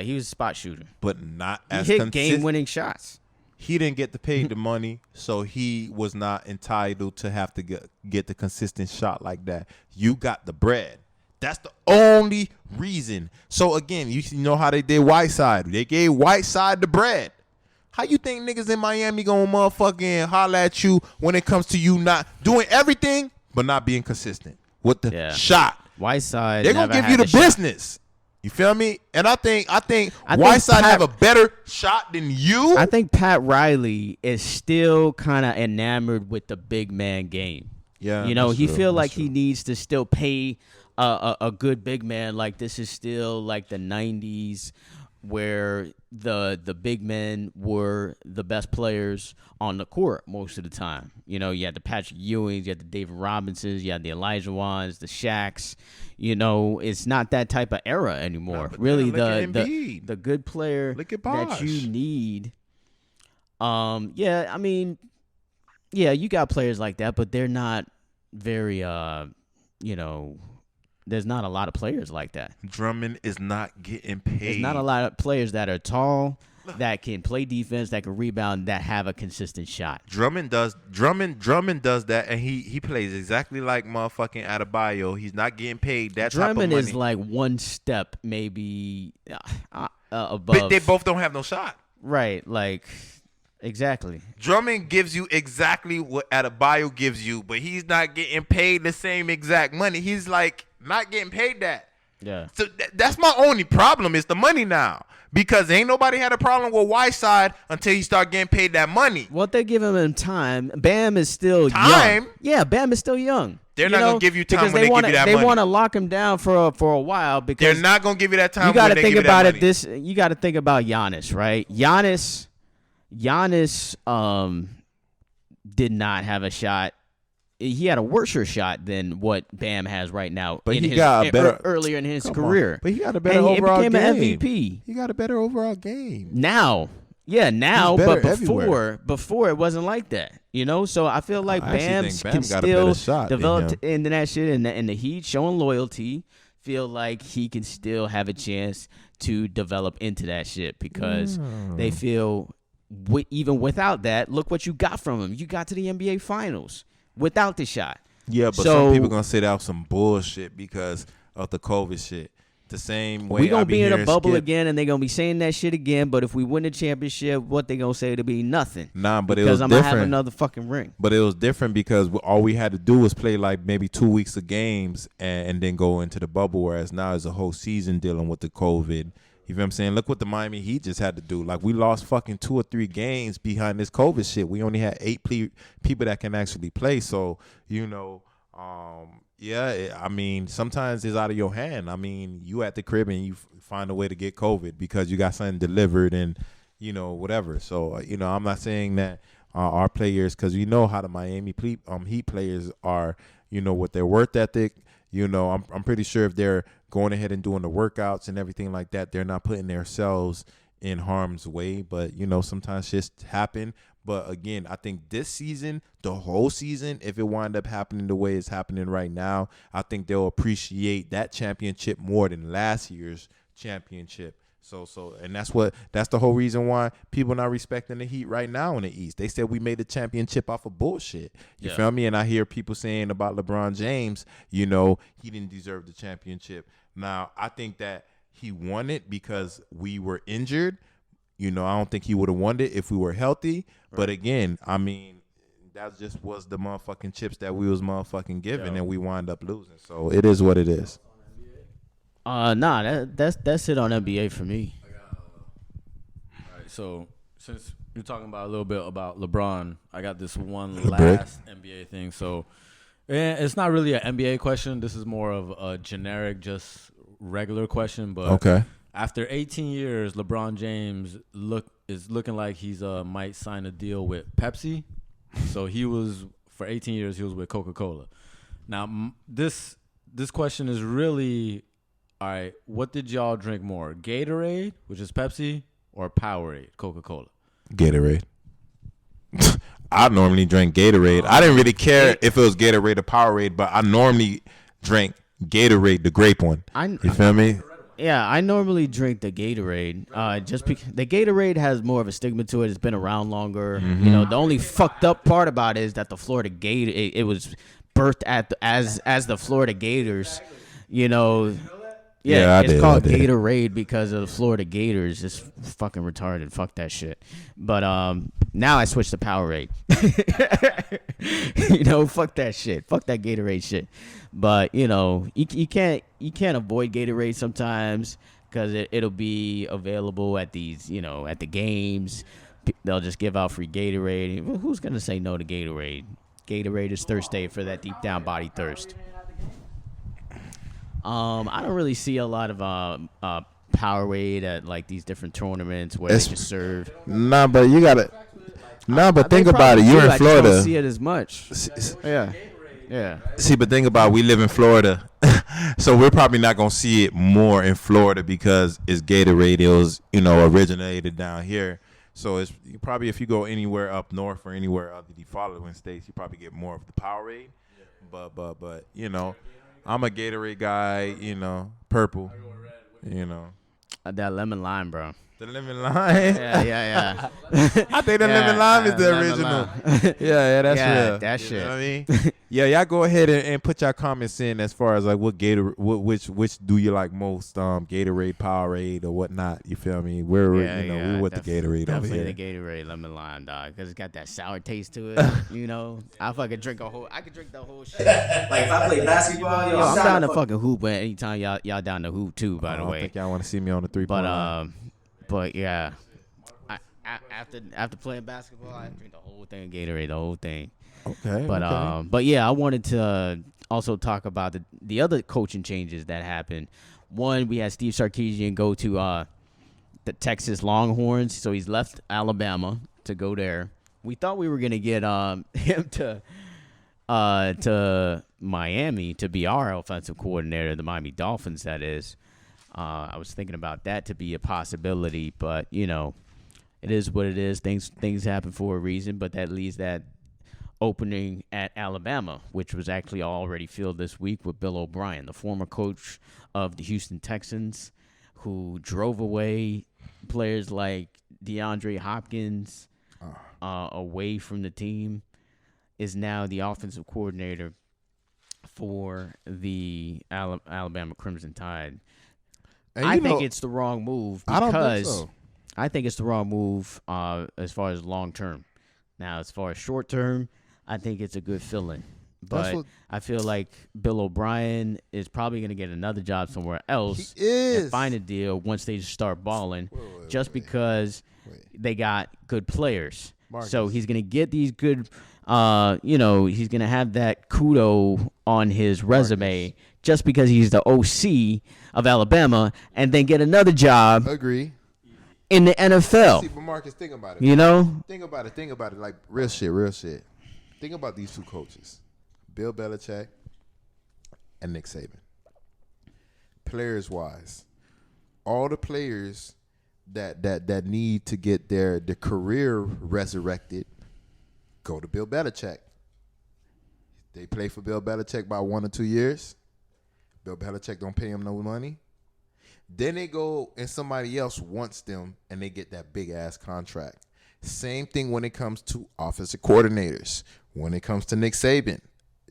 he was a spot shooter. but not He as hit consistent. game-winning shots. He didn't get to pay the money, so he was not entitled to have to get the consistent shot like that. You got the bread. That's the only reason. So, again, you know how they did Whiteside. They gave Whiteside the bread. How you think niggas in Miami gonna motherfucking holler at you when it comes to you not doing everything but not being consistent with the shot? Whiteside, They're gonna give you the business. You feel me? And I think Whiteside have a better shot than you. I think Pat Riley is still kind of enamored with the big man game. Yeah, he that's true. feel like That's he true. needs to still pay a good big man. Like this is still like the 90s where the big men were the best players on the court most of the time. You know, you had the Patrick Ewings, you had the David Robinsons, you had the Elijah Wans, the Shaqs. You know, it's not that type of era anymore. Really, the good player that you need. Yeah, I mean, yeah, you got players like that, but they're not very, you know, there's not a lot of players like that. Drummond is not getting paid. There's not a lot of players that are tall, that can play defense, that can rebound, that have a consistent shot. Drummond does that, and he plays exactly like motherfucking Adebayo. He's not getting paid that Drummond type of money. is like one step maybe above. But they both don't have no shot. Right, like exactly. Drummond gives you exactly what Adebayo gives you, but he's not getting paid the same exact money. He's like not getting paid that. Yeah. So that's my only problem is the money now. Because ain't nobody had a problem with Whiteside until he start getting paid that money. What they giving him time. Bam is still Time? young. Yeah, Bam is still young. They're not gonna give you time when they give you that They money. want to lock him down for a while because They're not gonna give you that time. you got to when they think give you about that it. money. You got to think about Giannis, right? Giannis did not have a shot. He had a worser shot than what Bam has right now. But he got a better earlier in his career. But he got a better and overall he became game. an MVP. He got a better overall game. Now, He's but better everywhere. before it wasn't like that, you know. So I feel like I actually Bam think Bam can got a better still shot than develop him. into that shit, and the Heat showing loyalty. Feel like he can still have a chance to develop into that shit because they feel even without that, look what you got from him. You got to the NBA Finals without the shot. Yeah, but some people gonna say that was some bullshit because of the COVID shit. The same way we gonna I be in a hearing bubble Skip. again, and they gonna be saying that shit again. But if we win the championship, what they gonna say? It'll be nothing. Nah, but it because was I'm gonna have different. another fucking ring. But it was different because all we had to do was play like maybe 2 weeks of games and then go into the bubble. Whereas now it's a whole season dealing with the COVID. You feel what I'm saying? Look what the Miami Heat just had to do. Like, we lost fucking 2 or 3 games behind this COVID shit. We only had 8 people that can actually play. So, you know, I mean, sometimes it's out of your hand. I mean, you at the crib and you find a way to get COVID because you got something delivered and, you know, whatever. So, you know, I'm not saying that our players, because you know how the Miami Heat players are, you know, with their work ethic. You know, I'm pretty sure if they're going ahead and doing the workouts and everything like that, they're not putting themselves in harm's way. But, you know, sometimes shit happen. But, again, I think this season, the whole season, if it wind up happening the way it's happening right now, I think they'll appreciate that championship more than last year's championship. And that's the whole reason why people not respecting the Heat right now in the East. They said we made the championship off of bullshit. You feel me? And I hear people saying about LeBron James, you know, he didn't deserve the championship. Now, I think that he won it because we were injured. You know, I don't think he would have won it if we were healthy. Right. But again, I mean, that just was the motherfucking chips that we was motherfucking given, and we wind up losing. So it is what it is. Nah, that's it on NBA for me. All right, so since you're talking about a little bit about LeBron, I got this one last NBA thing. So it's not really an NBA question. This is more of a generic, just regular question. But okay. After 18 years, LeBron James is looking like he's might sign a deal with Pepsi. So for 18 years he was with Coca-Cola. Now this question is really, all right, what did y'all drink more? Gatorade, which is Pepsi, or Powerade, Coca-Cola? Gatorade. I normally drink Gatorade. I didn't really care if it was Gatorade or Powerade, but I normally drank Gatorade, the grape one. You feel me? Yeah, I normally drink the Gatorade. Just because the Gatorade has more of a stigma to it. It's been around longer. Mm-hmm. You know, the only fucked up part about it is that the Florida Gator, it was birthed as the Florida Gators. You know. Yeah, it's called Gatorade because of the Florida Gators. It's fucking retarded. Fuck that shit. But now I switched to Powerade. You know, fuck that shit. Fuck that Gatorade shit. But you know, you can't avoid Gatorade sometimes because it'll be available at these, you know, at the games. They'll just give out free Gatorade. Who's gonna say no to Gatorade? Gatorade is thirsty for that deep down body thirst. I don't really see a lot of Powerade at like these different tournaments where they just serve. Nah, but you gotta. Nah, but They think about it. probably You're do, in I just Florida. don't see it as much. Yeah. Yeah. See, but think about it, we live in Florida, so we're probably not gonna see it more in Florida because it's Gatorade. It was, originated down here. So it's probably if you go anywhere up north or anywhere other the following states, you probably get more of the Powerade. But I'm a Gatorade guy. Purple. That lemon lime, bro. The lemon lime. Yeah. I think the lemon lime is the lemon original. lime. Yeah, that's Yeah, real. that You shit. know what I mean? Yeah, y'all go ahead and put your comments in as far as like what which do you like most? Gatorade, Powerade, or whatnot. You feel me? We're we with the Gatorade over Definitely here. the Gatorade lemon lime, dog, because it's got that sour taste to it. I fucking drink I could drink the whole shit. Like if I play basketball, Yo, I'm down to fucking hoop, but anytime y'all down to hoop too, by I the don't way. think y'all want to see me on the 3-point line. But yeah, after playing basketball, I drink the whole thing of Gatorade, the whole thing. Okay. But yeah, I wanted to also talk about the other coaching changes that happened. One, we had Steve Sarkisian go to the Texas Longhorns, so he's left Alabama to go there. We thought we were gonna get him to Miami to be our offensive coordinator, the Miami Dolphins, that is. I was thinking about that to be a possibility, but it is what it is. Things happen for a reason, but that leaves that opening at Alabama, which was actually already filled this week with Bill O'Brien, the former coach of the Houston Texans, who drove away players like DeAndre Hopkins away from the team, is now the offensive coordinator for the Alabama Crimson Tide. And I think it's the wrong move because I don't think so. I think it's the wrong move as far as long term. Now, as far as short term, I think it's a good fill-in. But I feel like Bill O'Brien is probably going to get another job somewhere else and find a deal once they start balling, because they got good players. Marcus. So he's going to get these good, he's going to have that kudo on his resume just because he's the OC of Alabama, and then get another job Agree. in the NFL. See, but Marcus, think about it. Think about it. Like real shit. Think about these two coaches, Bill Belichick and Nick Saban. Players wise, all the players that need to get their career resurrected go to Bill Belichick. They play for Bill Belichick by 1 or 2 years. Bill Belichick don't pay them no money. Then they go and somebody else wants them and they get that big ass contract. Same thing when it comes to offensive coordinators. When it comes to Nick Saban,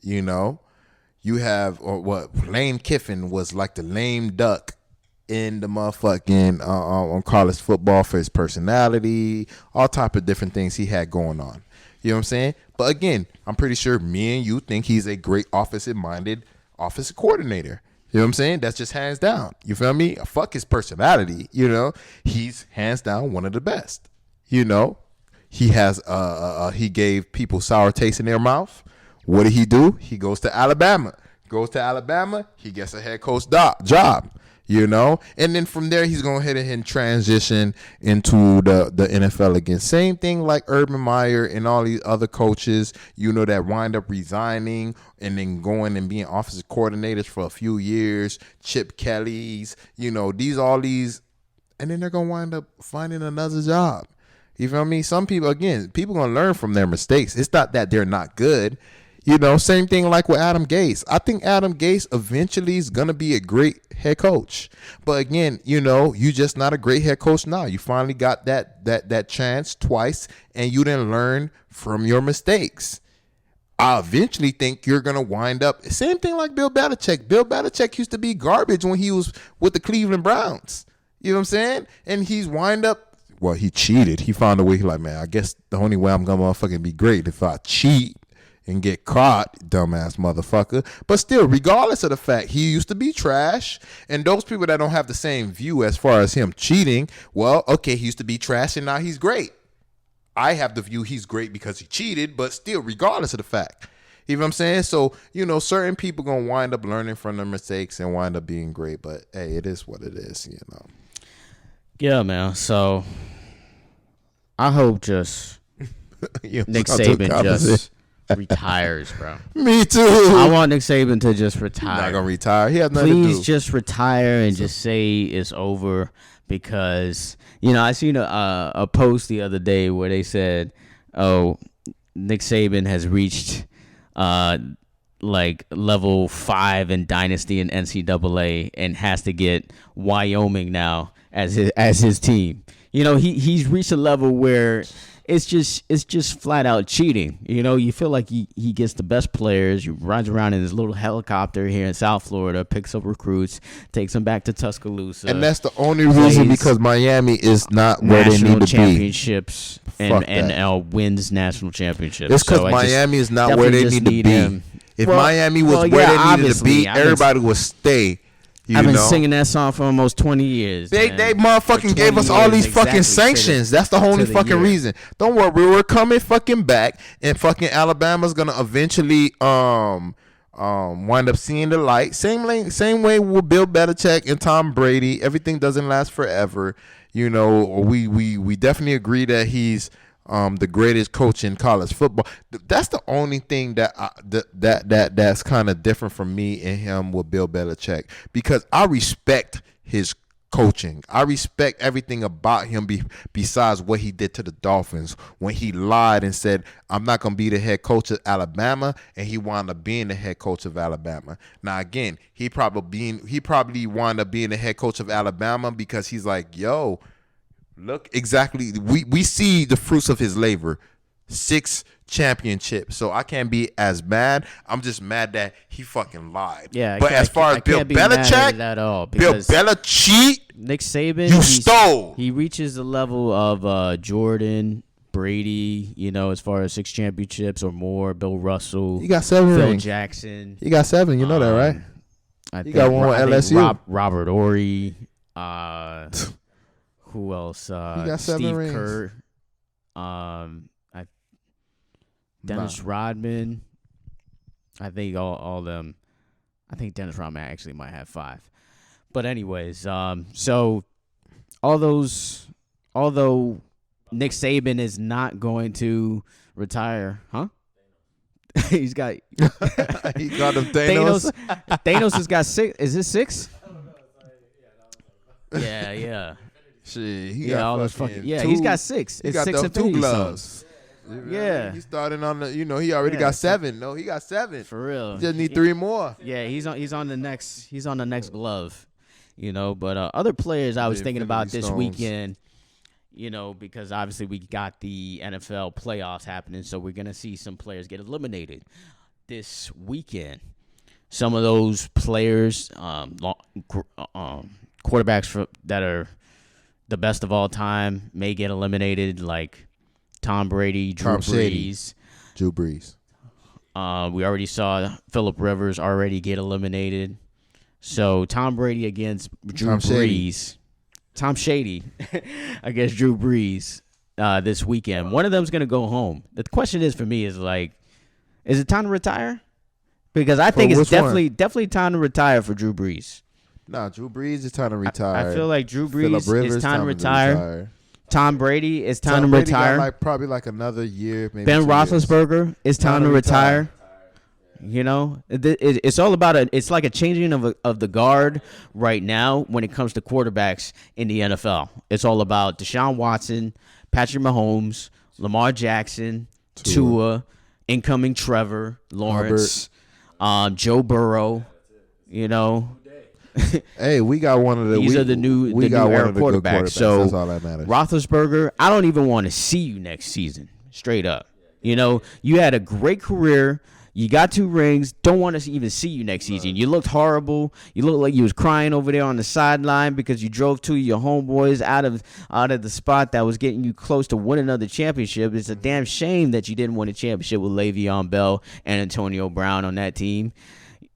you have Lane Kiffin was like the lame duck in the motherfucking on college football for his personality, all type of different things he had going on. You know what I'm saying? But again, I'm pretty sure me and you think he's a great offensive-minded offensive coordinator. You know what I'm saying? That's just hands down. You feel me? Fuck his personality. He's hands down one of the best. He has he gave people sour taste in their mouth. What did he do? He goes to Alabama. He gets a head coach job. And then from there he's going to head and transition into the NFL again. Same thing like Urban Meyer and all these other coaches, that wind up resigning and then going and being offensive coordinators for a few years. Chip Kelly's, all these, and then they're going to wind up finding another job. You feel me? Some people, again, people going to learn from their mistakes. It's not that they're not good. Same thing like with Adam Gase. I think Adam Gase eventually is going to be a great head coach. But again, you're just not a great head coach now. You finally got that chance twice, and you didn't learn from your mistakes. I eventually think you're going to wind up, same thing like Bill Belichick. Bill Belichick used to be garbage when he was with the Cleveland Browns. You know what I'm saying? And he's wind up, he cheated. He found a way. He's like, man, I guess the only way I'm going to motherfucking be great if I cheat and get caught, dumbass motherfucker. But still, regardless of the fact, he used to be trash. And those people that don't have the same view as far as him cheating, he used to be trash and now he's great. I have the view he's great because he cheated, but still, regardless of the fact. You know what I'm saying? So, certain people going to wind up learning from their mistakes and wind up being great. But, hey, it is what it is, Yeah, man. So I hope just Nick Saban just retires, bro. Me too. I want Nick Saban to just He's retire. not gonna retire. He has nothing to Please do. just retire and just say it's over, because I seen a post the other day where they said, "Oh, Nick Saban has reached like level 5 in dynasty in NCAA and has to get Wyoming now as his team." He's reached a level where it's just flat out cheating. You feel like he gets the best players. He rides around in his little helicopter here in South Florida, picks up recruits, takes them back to Tuscaloosa. And that's the only reason, because Miami is not where they need to be. Championships Fuck and that. wins national championships. It's because So Miami is not where they definitely need to just be. him. If Well- Miami was well, where yeah, they needed to obviously. be, everybody would stay. I've been know? singing that song for almost 20 years. They man. motherfucking For gave 20 us all years these fucking exactly sanctions. That's the only the fucking year. reason. Don't worry, we're coming fucking back, and fucking Alabama's gonna eventually wind up seeing the light. Same way with Bill Belichick and Tom Brady. Everything doesn't last forever. We definitely agree that he's the greatest coach in college football. That's the only thing that's kind of different from me and him with Bill Belichick, because I respect his coaching. I respect everything about him besides what he did to the Dolphins when he lied and said, "I'm not going to be the head coach of Alabama," and he wound up being the head coach of Alabama. Now again, he probably wound up being the head coach of Alabama because he's like, "Yo, look, exactly. We see the fruits of his labor. 6 championships. So I can't be as mad. I'm just mad that he fucking lied." Yeah, But as far as Bill Belichick, at all, Bill because Belichick, Nick Saban, you stole. He reaches the level of Jordan, Brady, as far as 6 championships or more. Bill Russell, He got 7 Phil rings. Jackson. He got 7. You know that, right? I He think got one with I think LSU. Robert Ory. Who else? He got 7 Steve rings. Kerr. Dennis Rodman. I think all them. I think Dennis Rodman actually might have 5. But anyways, so although Nick Saban is not going to retire, huh? He's got He got them Thanos. Thanos has got 6. Is this 6? Yeah. Shit, he Yeah, got all those fucking fucking. Yeah, 2, he's got 6. He It's got 6 them 2 Infinity gloves. Stones. Yeah, he started on the. He already got 7. No, he got 7. For real. He just need 3 more. Yeah, he's on the next glove, But other players I was thinking about Infinity this Stones. weekend, because obviously we got the NFL playoffs happening, so we're gonna see some players get eliminated this weekend. Some of those players, quarterbacks that are the best of all time, may get eliminated, like Tom Brady, Drew Brees. Drew Brees. We already saw Phillip Rivers already get eliminated. So Tom Brady against Drew Brees. Tom Shady against Drew Brees this weekend. One of them's going to go home. The question is for me is it time to retire? Because I think it's definitely time to retire for Drew Brees. Nah, Drew Brees is time to retire. I feel like Drew Phillip Brees Rivers is time to retire. Tom Brady is time to Brady retire. got probably another year, maybe. Ben 2 years. Roethlisberger is time to retire. It's all about it's like a changing of the guard right now when it comes to quarterbacks in the NFL. It's all about Deshaun Watson, Patrick Mahomes, Lamar Jackson, Tua, incoming Trevor Lawrence, Joe Burrow. Hey, we got one of the. These are the new era quarterbacks. So that's all that matters. Roethlisberger, I don't even want to see you next season. Straight up, you had a great career. You got 2 rings. Don't want to even see you next season. You looked horrible. You looked like you was crying over there on the sideline because you drove 2 of your homeboys out of the spot that was getting you close to winning another championship. It's a damn shame that you didn't win a championship with Le'Veon Bell and Antonio Brown on that team,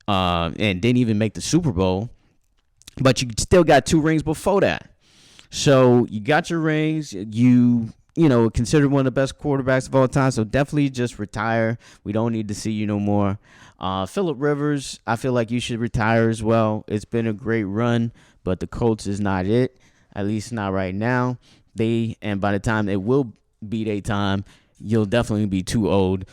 and didn't even make the Super Bowl. But you still got 2 rings before that. So you got your rings. Considered one of the best quarterbacks of all time. So definitely just retire. We don't need to see you no more. Phillip Rivers, I feel like you should retire as well. It's been a great run, but the Colts is not it. at least not right now. And by the time it will be their time, you'll definitely be too old.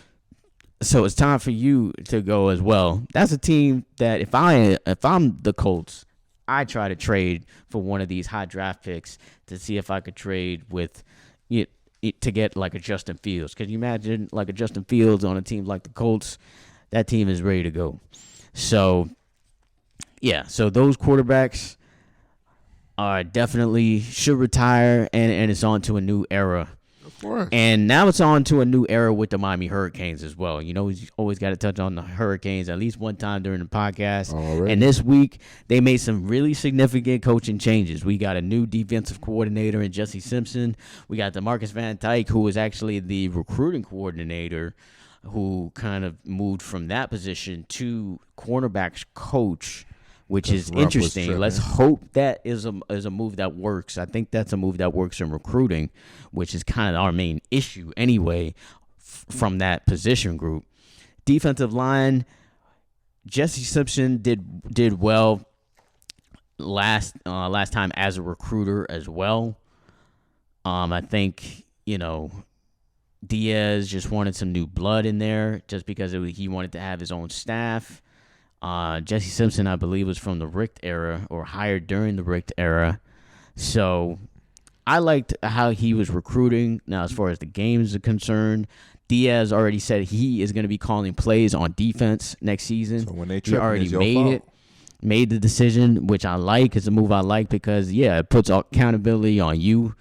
So it's time for you to go as well. That's a team that if I'm the Colts, I try to trade for one of these high draft picks to see if I could trade with it to get like a Justin Fields. Can you imagine like a Justin Fields on a team like the Colts? That team is ready to go. So, yeah. So those quarterbacks are definitely should retire, and it's on to a new era. Of course. And now it's on to a new era with the Miami Hurricanes as well. You know, we always got to touch on the Hurricanes at least one time during the podcast. Already. And this week, they made some really significant coaching changes. We got a new defensive coordinator in Jesse Simpson. We got DeMarcus Van Dyke, who was actually the recruiting coordinator, who kind of moved from that position to cornerbacks coach, which is interesting. Let's hope that is a move that works. I think that's a move that works in recruiting, which is kind of our main issue anyway from that position group. Defensive line, Jesse Simpson did well last time as a recruiter as well. I think, Diaz just wanted some new blood in there just because he wanted to have his own staff. Jesse Simpson, I believe, was from the Richt era or hired during the Richt era. So I liked how he was recruiting. Now, as far as the games are concerned, Diaz already said he is going to be calling plays on defense next season. So when they he already made the decision, which I like. It's a move I like because, it puts accountability on you.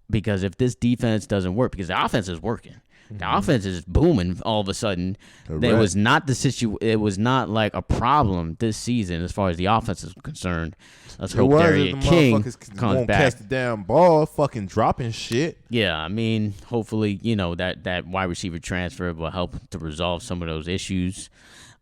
Because if this defense doesn't work, because the offense is working, the offense is booming all of a sudden. It was not it was not like a problem this season as far as the offense is concerned. Let's hope Darius King comes back. Catch the damn ball, fucking dropping shit. Yeah, I mean, hopefully, that wide receiver transfer will help to resolve some of those issues,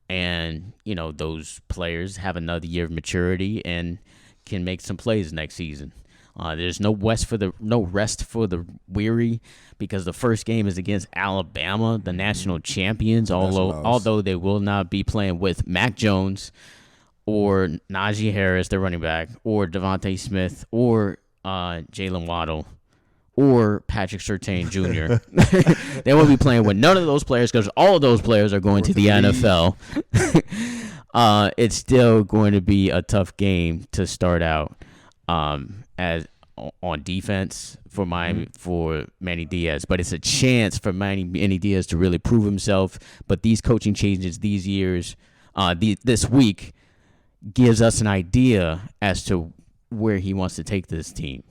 and those players have another year of maturity and can make some plays next season. There's no rest for the weary because the first game is against Alabama, the national champions. Although they will not be playing with Mac Jones or Najee Harris, their running back, or Devontae Smith, or Jalen Waddle, or Patrick Surtain Jr. They won't be playing with none of those players because all of those players are going to the NFL. It's still going to be a tough game to start out. As on defense for Manny Diaz, but it's a chance for Manny Diaz to really prove himself. But these coaching changes these years, this week, gives us an idea as to where he wants to take this team.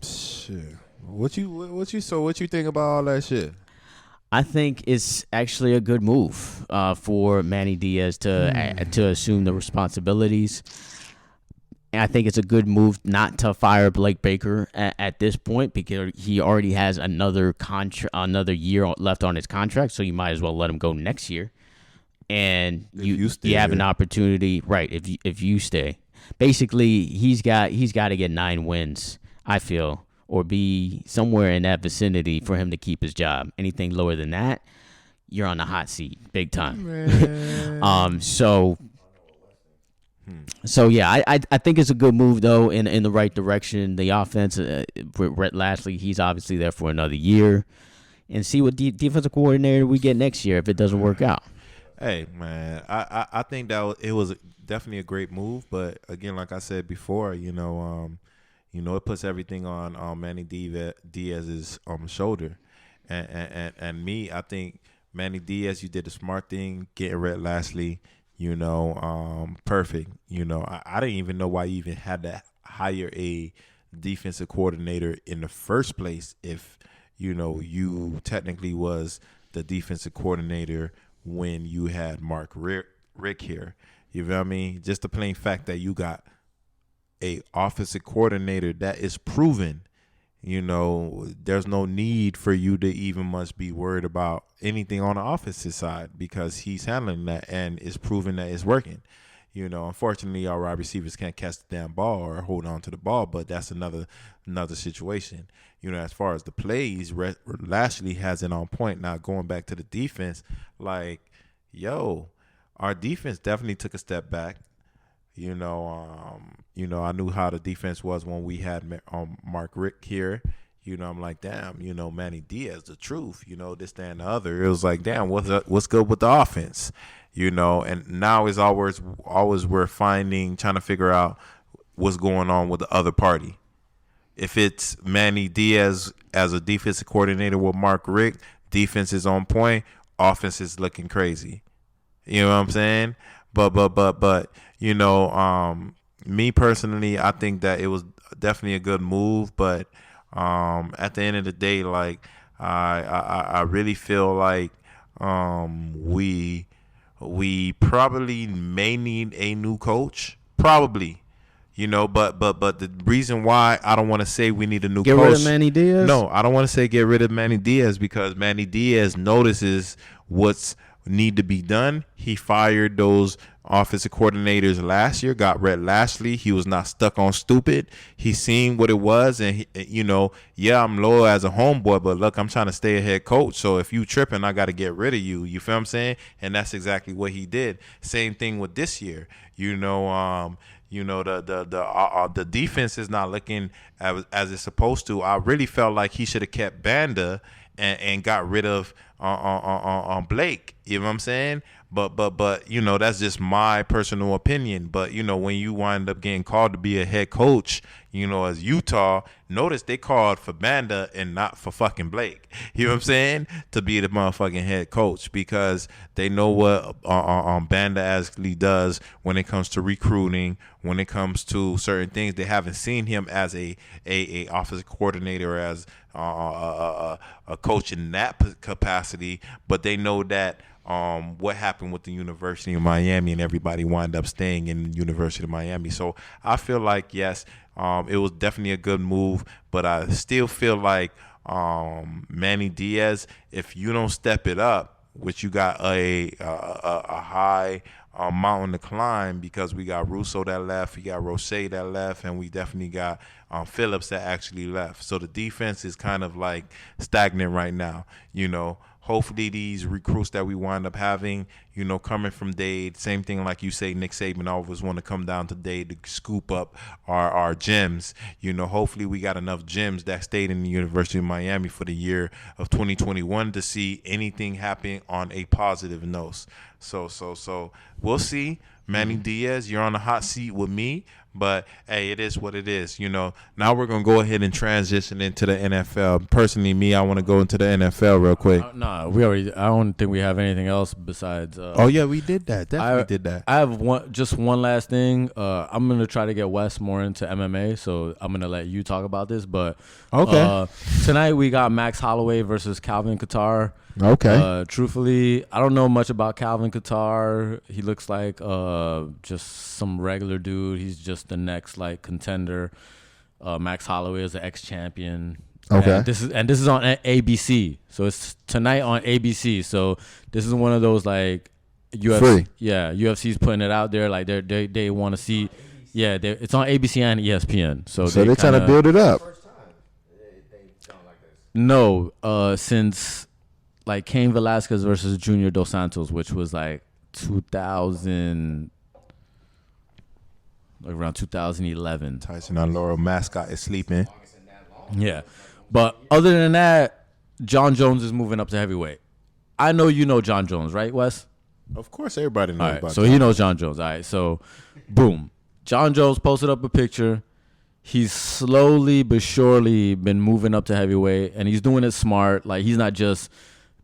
Shit, what you think about all that shit? I think it's actually a good move for Manny Diaz to assume the responsibilities. I think it's a good move not to fire Blake Baker at this point because he already has another year left on his contract, so you might as well let him go next year. And you have an opportunity, right? If you stay, basically he's got to get 9 wins, I feel, or be somewhere in that vicinity for him to keep his job. Anything lower than that, you're on the hot seat, big time. So yeah, I think it's a good move though in the right direction. The offense, Rhett Lashley, he's obviously there for another year, and see what defensive coordinator we get next year if it doesn't work out. Hey man, I think that it was definitely a great move, but again, like I said before, it puts everything on Manny Diaz's shoulder, and me, I think Manny Diaz, you did the smart thing, getting Rhett Lashley. Perfect. I didn't even know why you even had to hire a defensive coordinator in the first place if, you technically was the defensive coordinator when you had Mark Rick here. You know what I mean? Just the plain fact that you got a offensive coordinator that is proven, there's no need for you to even much be worried about anything on the offensive side because he's handling that and it's proven that it's working. Unfortunately, our wide receivers can't catch the damn ball or hold on to the ball, but that's another situation. As far as the plays, Lashley has it on point. Now, going back to the defense, our defense definitely took a step back. I knew how the defense was when we had Mark Rick here. I'm like, damn, Manny Diaz, the truth, this, that, and the other. It was like, damn, what's good with the offense, and now it's always we're trying to figure out what's going on with the other party. If it's Manny Diaz as a defensive coordinator with Mark Rick, defense is on point, offense is looking crazy. You know what I'm saying? But me personally, I think that it was definitely a good move. But at the end of the day, like I really feel like we probably may need a new coach, probably. But the reason why I don't want to say we need a new coach. Get rid of Manny Diaz? No, I don't want to say get rid of Manny Diaz because Manny Diaz notices what's need to be done. He fired those offensive coordinators last year, got Rhett Lashley. He was not stuck on stupid. He seen what it was, and I'm loyal as a homeboy, but look, I'm trying to stay a head coach. So if you tripping, I got to get rid of you. You feel what I'm saying? And that's exactly what he did. Same thing with this year. The defense is not looking as it's supposed to. I really felt like he should have kept Banda and got rid of Blake. You know what I'm saying? But that's just my personal opinion. But when you wind up getting called to be a head coach, as Utah, notice they called for Banda and not for fucking Blake. You know what I'm saying? To be the motherfucking head coach because they know what Banda actually does when it comes to recruiting, when it comes to certain things. They haven't seen him as a offensive coordinator, as a coach in that capacity, but they know that what happened with the University of Miami and everybody wound up staying in the University of Miami. So I feel like, yes, it was definitely a good move, but I still feel like Manny Diaz, if you don't step it up, which you got a high mountain to climb because we got Russo that left, we got Roche that left, and we definitely got Phillips that actually left. So the defense is kind of like stagnant right now, Hopefully these recruits that we wind up having, coming from Dade, same thing like you say, Nick Saban always want to come down to Dade to scoop up our gems. Hopefully we got enough gems that stayed in the University of Miami for the year of 2021 to see anything happen on a positive note. So we'll see. Manny Diaz, you're on the hot seat with me. But, hey, it is what it is, Now we're going to go ahead and transition into the NFL. Personally, I want to go into the NFL real quick. I don't think we have anything else besides. Oh, yeah, we did that. Definitely did that. I have one last thing. I'm going to try to get Wes more into MMA, so I'm going to let you talk about this. But okay. Tonight we got Max Holloway versus Calvin Kattar. Okay. Truthfully, I don't know much about Calvin Kattar. He looks like just some regular dude. He's just the next contender. Max Holloway is an ex-champion. Okay. And this is on ABC. So it's tonight on ABC. So this is one of those UFC. Free. Yeah, UFC's putting it out there they want to see. Yeah, it's on ABC and ESPN. So they're trying to build it up. No, since Cain Velasquez versus Junior Dos Santos, which was 2000, around 2011. Tyson and Laurel mascot is sleeping. Yeah, but other than that, John Jones is moving up to heavyweight. I know you know John Jones, right, Wes? Of course, everybody knows All right, about. So he knows John Jones. All right, so boom, John Jones posted up a picture. He's slowly but surely been moving up to heavyweight, and he's doing it smart. He's not just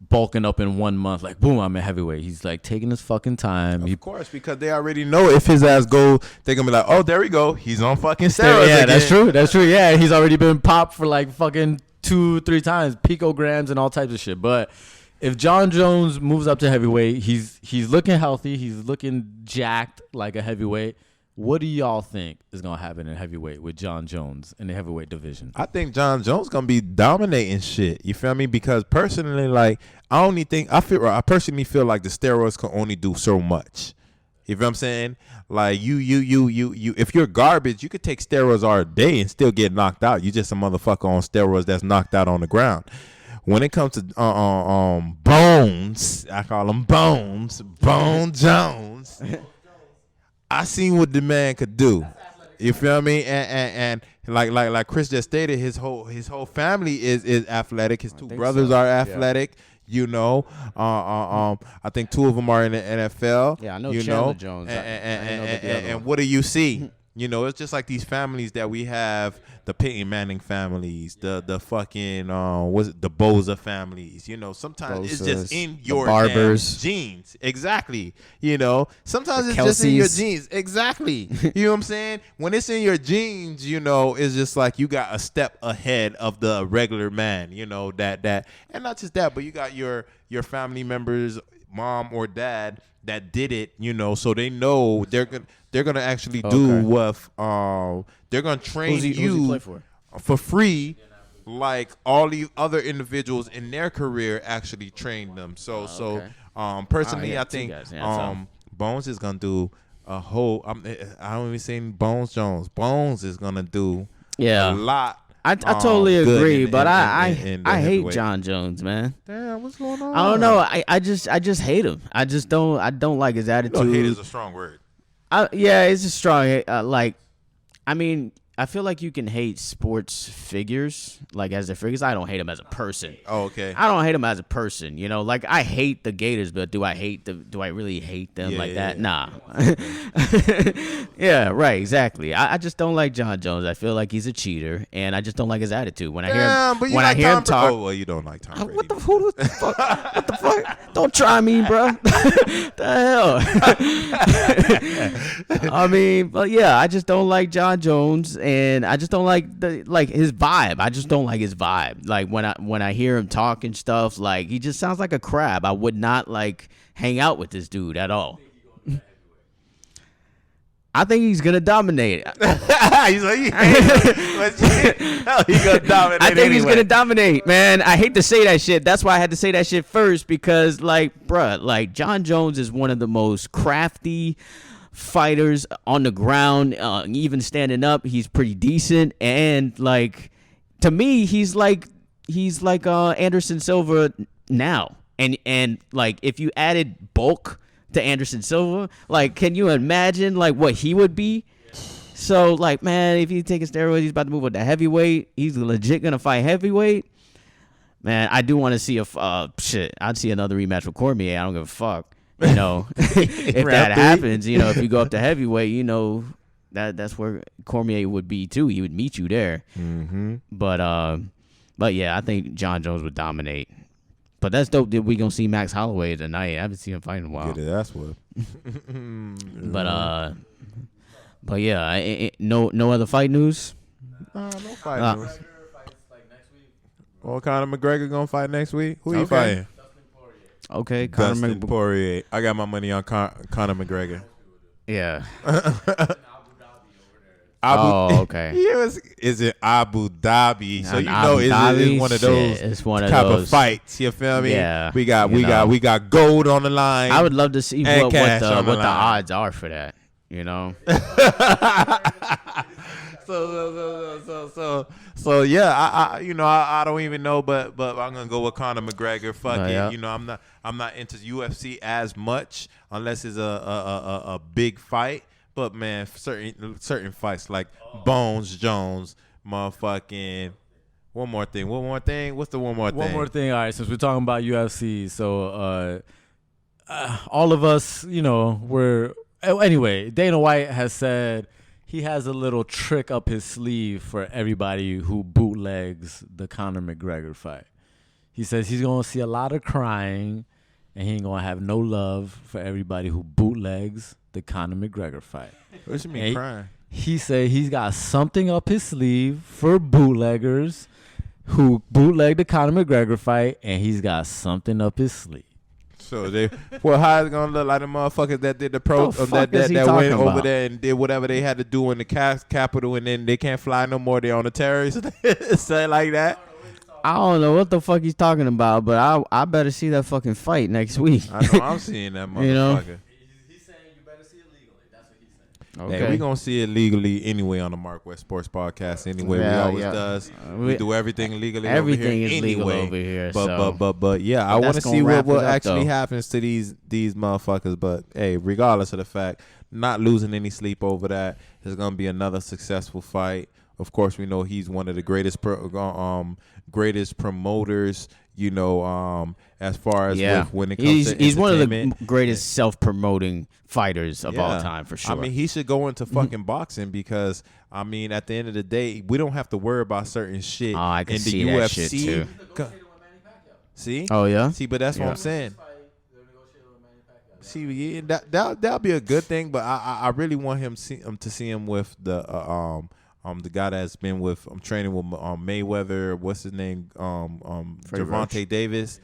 bulking up in 1 month, boom, I'm a heavyweight. He's taking his fucking time. Of course, because they already know if his ass go, they're gonna be like, oh, there we go, he's on fucking steroids. Yeah, again. That's true. Yeah, he's already been popped for fucking 2-3 times, picograms and all types of shit. But if John Jones moves up to heavyweight, he's looking healthy, he's looking jacked like a heavyweight. What do y'all think is gonna happen in heavyweight with John Jones in the heavyweight division? I think John Jones gonna be dominating shit. You feel me? Because personally, I personally feel like the steroids can only do so much. You feel what I'm saying? You if you're garbage, you could take steroids all day and still get knocked out. You just a motherfucker on steroids that's knocked out on the ground. When it comes to Bones, I call him Bones, Bone Jones. I seen what the man could do. You feel me? And like Chris just stated, his whole family is athletic. His two brothers are athletic. You know, I think 2 of them are in the NFL. Yeah, I know you Chandler know? Jones. And what do you see? You know, it's just like these families that we have, the Peyton Manning families, the fucking the Boza families. You know, sometimes it's just in your damn genes. Exactly. You know, sometimes it's just in your genes. Exactly. You know what I'm saying? When it's in your genes, you know, it's just like you got a step ahead of the regular man. You know, that and not just that, but you got your family members, mom or dad, that did it, you know, so they know they're gonna actually do what they're gonna train you for free, like all the other individuals in their career actually trained them. So personally, I think Bones is gonna do a whole. I don't even say Bones Jones. Bones is gonna do a lot. I totally agree, but I hate John Jones, man. Damn, what's going on? I don't know. I just hate him. I don't like his attitude. No, hate is a strong word. Yeah, it's a strong. I mean, I feel like you can hate sports figures, like as their figures. I don't hate him as a person. Oh, okay. I don't hate him as a person. You know, like I hate the Gators, but do I really hate them that? Nah. Yeah, right. Exactly. I just don't like John Jones. I feel like he's a cheater, and I just don't like his attitude. When I hear him talk, well, you don't like Tom Brady. What the fuck? What the fuck? Don't try me, bro. The hell. I mean, but yeah, I just don't like John Jones, and I just don't like his vibe. I just don't like his vibe. Like when I hear him talk and stuff, like he just sounds like a crab. I would not hang out with this dude at all. I think he's gonna dominate. He's gonna dominate. I think he's gonna dominate, man. I hate to say that shit. That's why I had to say that shit first, because bruh, John Jones is one of the most crafty fighters on the ground. Even standing up, he's pretty decent. And to me, he's like Anderson Silva now. And if you added bulk to Anderson Silva, can you imagine what he would be? So man, if he's taking steroids, he's about to move up to heavyweight. He's legit gonna fight heavyweight. Man, I do want to see I'd see another rematch with Cormier. I don't give a fuck. You know, if that happens, you know, if you go up to heavyweight, you know, that's where Cormier would be too. He would meet you there. Mm-hmm. But yeah, I think John Jones would dominate. But that's dope that we gonna see Max Holloway tonight. I haven't seen him fight in a while. Yeah, that's what. But yeah, no other fight news. No fight news. Well, Conor McGregor gonna fight next week. Who you fighting? Okay, Dustin Poirier. I got my money on Conor McGregor. Yeah. Okay. Is it Abu Dhabi? So you know it's one of those type of fights. You feel me? Yeah. We got gold on the line. I would love to see what the odds are for that. You know. So yeah, I don't even know, but I'm gonna go with Conor McGregor. Fuck it. Yeah. You know, I'm not into UFC as much unless it's a big fight. But man, certain fights like Bones Jones, motherfucking. One more thing. What's the one more thing? One more thing. All right, since we're talking about UFC, so all of us, you know, anyway. Dana White has said he has a little trick up his sleeve for everybody who bootlegs the Conor McGregor fight. He says he's gonna see a lot of crying, and he ain't gonna have no love for everybody who bootlegs the Conor McGregor fight. What you mean crying? He said he's got something up his sleeve for bootleggers who bootleg the Conor McGregor fight, and he's got something up his sleeve. So how is it gonna look like the motherfuckers that did the that went over there and did whatever they had to do in the capital, and then they can't fly no more? They on the terrorists, say like that. I don't know what the fuck he's talking about, but I better see that fucking fight next week. I know I'm seeing that motherfucker. You know? He's saying you better see it legally. That's what he's Okay. Hey, we gonna see it legally anyway on the MarcWes Sports Podcast. Anyway, we always does. We do everything legally. Everything over here is legal anyway. over here. But yeah, I want to that's see gonna what wrap it up, actually though. happens to these motherfuckers. But hey, regardless of the fact, not losing any sleep over that. There's gonna be another successful fight. Of course, we know he's one of the greatest greatest promoters. You know, as far as with when it comes to he's one of the entertainment. greatest self-promoting fighters of all time for sure. I mean, he should go into fucking boxing because I mean, at the end of the day, we don't have to worry about certain shit I can in the see UFC. that shit too. See? Oh yeah. See, but that's what I'm saying. See, yeah, that'll be a good thing, but I really want him to see him with the guy that's been with training with Mayweather. What's his name? Gervonta Davis.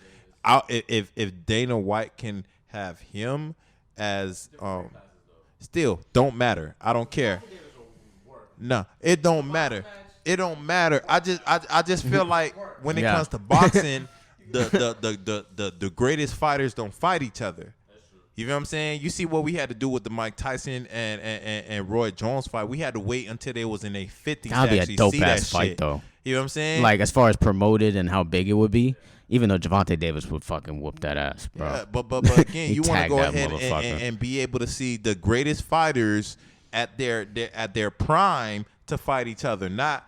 If Dana White can have him as still don't matter. I don't care. No, it don't matter. It don't matter. I just feel like when it comes to boxing, the greatest fighters don't fight each other. You know what I'm saying? You see what we had to do with the Mike Tyson and Roy Jones fight. We had to wait until they was in their 50s That'd to be a actually dope see that ass fight shit. though. You know what I'm saying? Like as far as promoted and how big it would be, even though Gervonta Davis would fucking whoop that ass, bro. Yeah, but again, He you want to tagged go that ahead motherfucker. and be able to see the greatest fighters at their prime to fight each other, not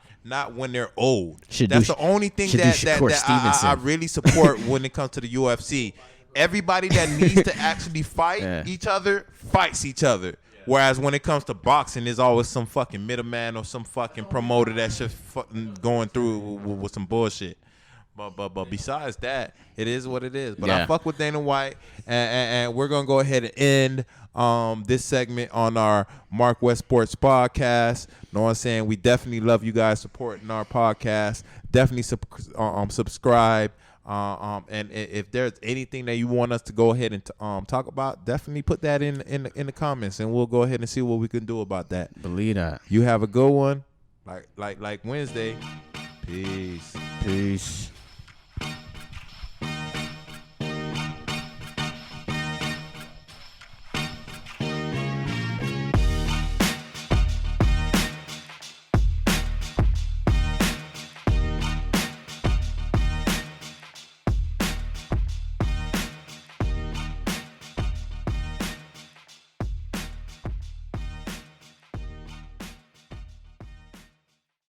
when they're old. That's the only thing that I really support when it comes to the UFC. Everybody that needs to actually fight each other fights each other. Whereas when it comes to boxing, there's always some fucking middleman or some fucking promoter that's just fucking going through with some bullshit. But besides that, it is what it is. But I fuck with Dana White, and we're gonna go ahead and end this segment on our MarcWes Sports Podcast. Know what I'm saying? We definitely love you guys supporting our podcast. Definitely subscribe. And if there's anything that you want us to go ahead and talk about, definitely put that in the comments, and we'll go ahead and see what we can do about that. Believe that. You have a good one. Like Wednesday. Peace. Peace.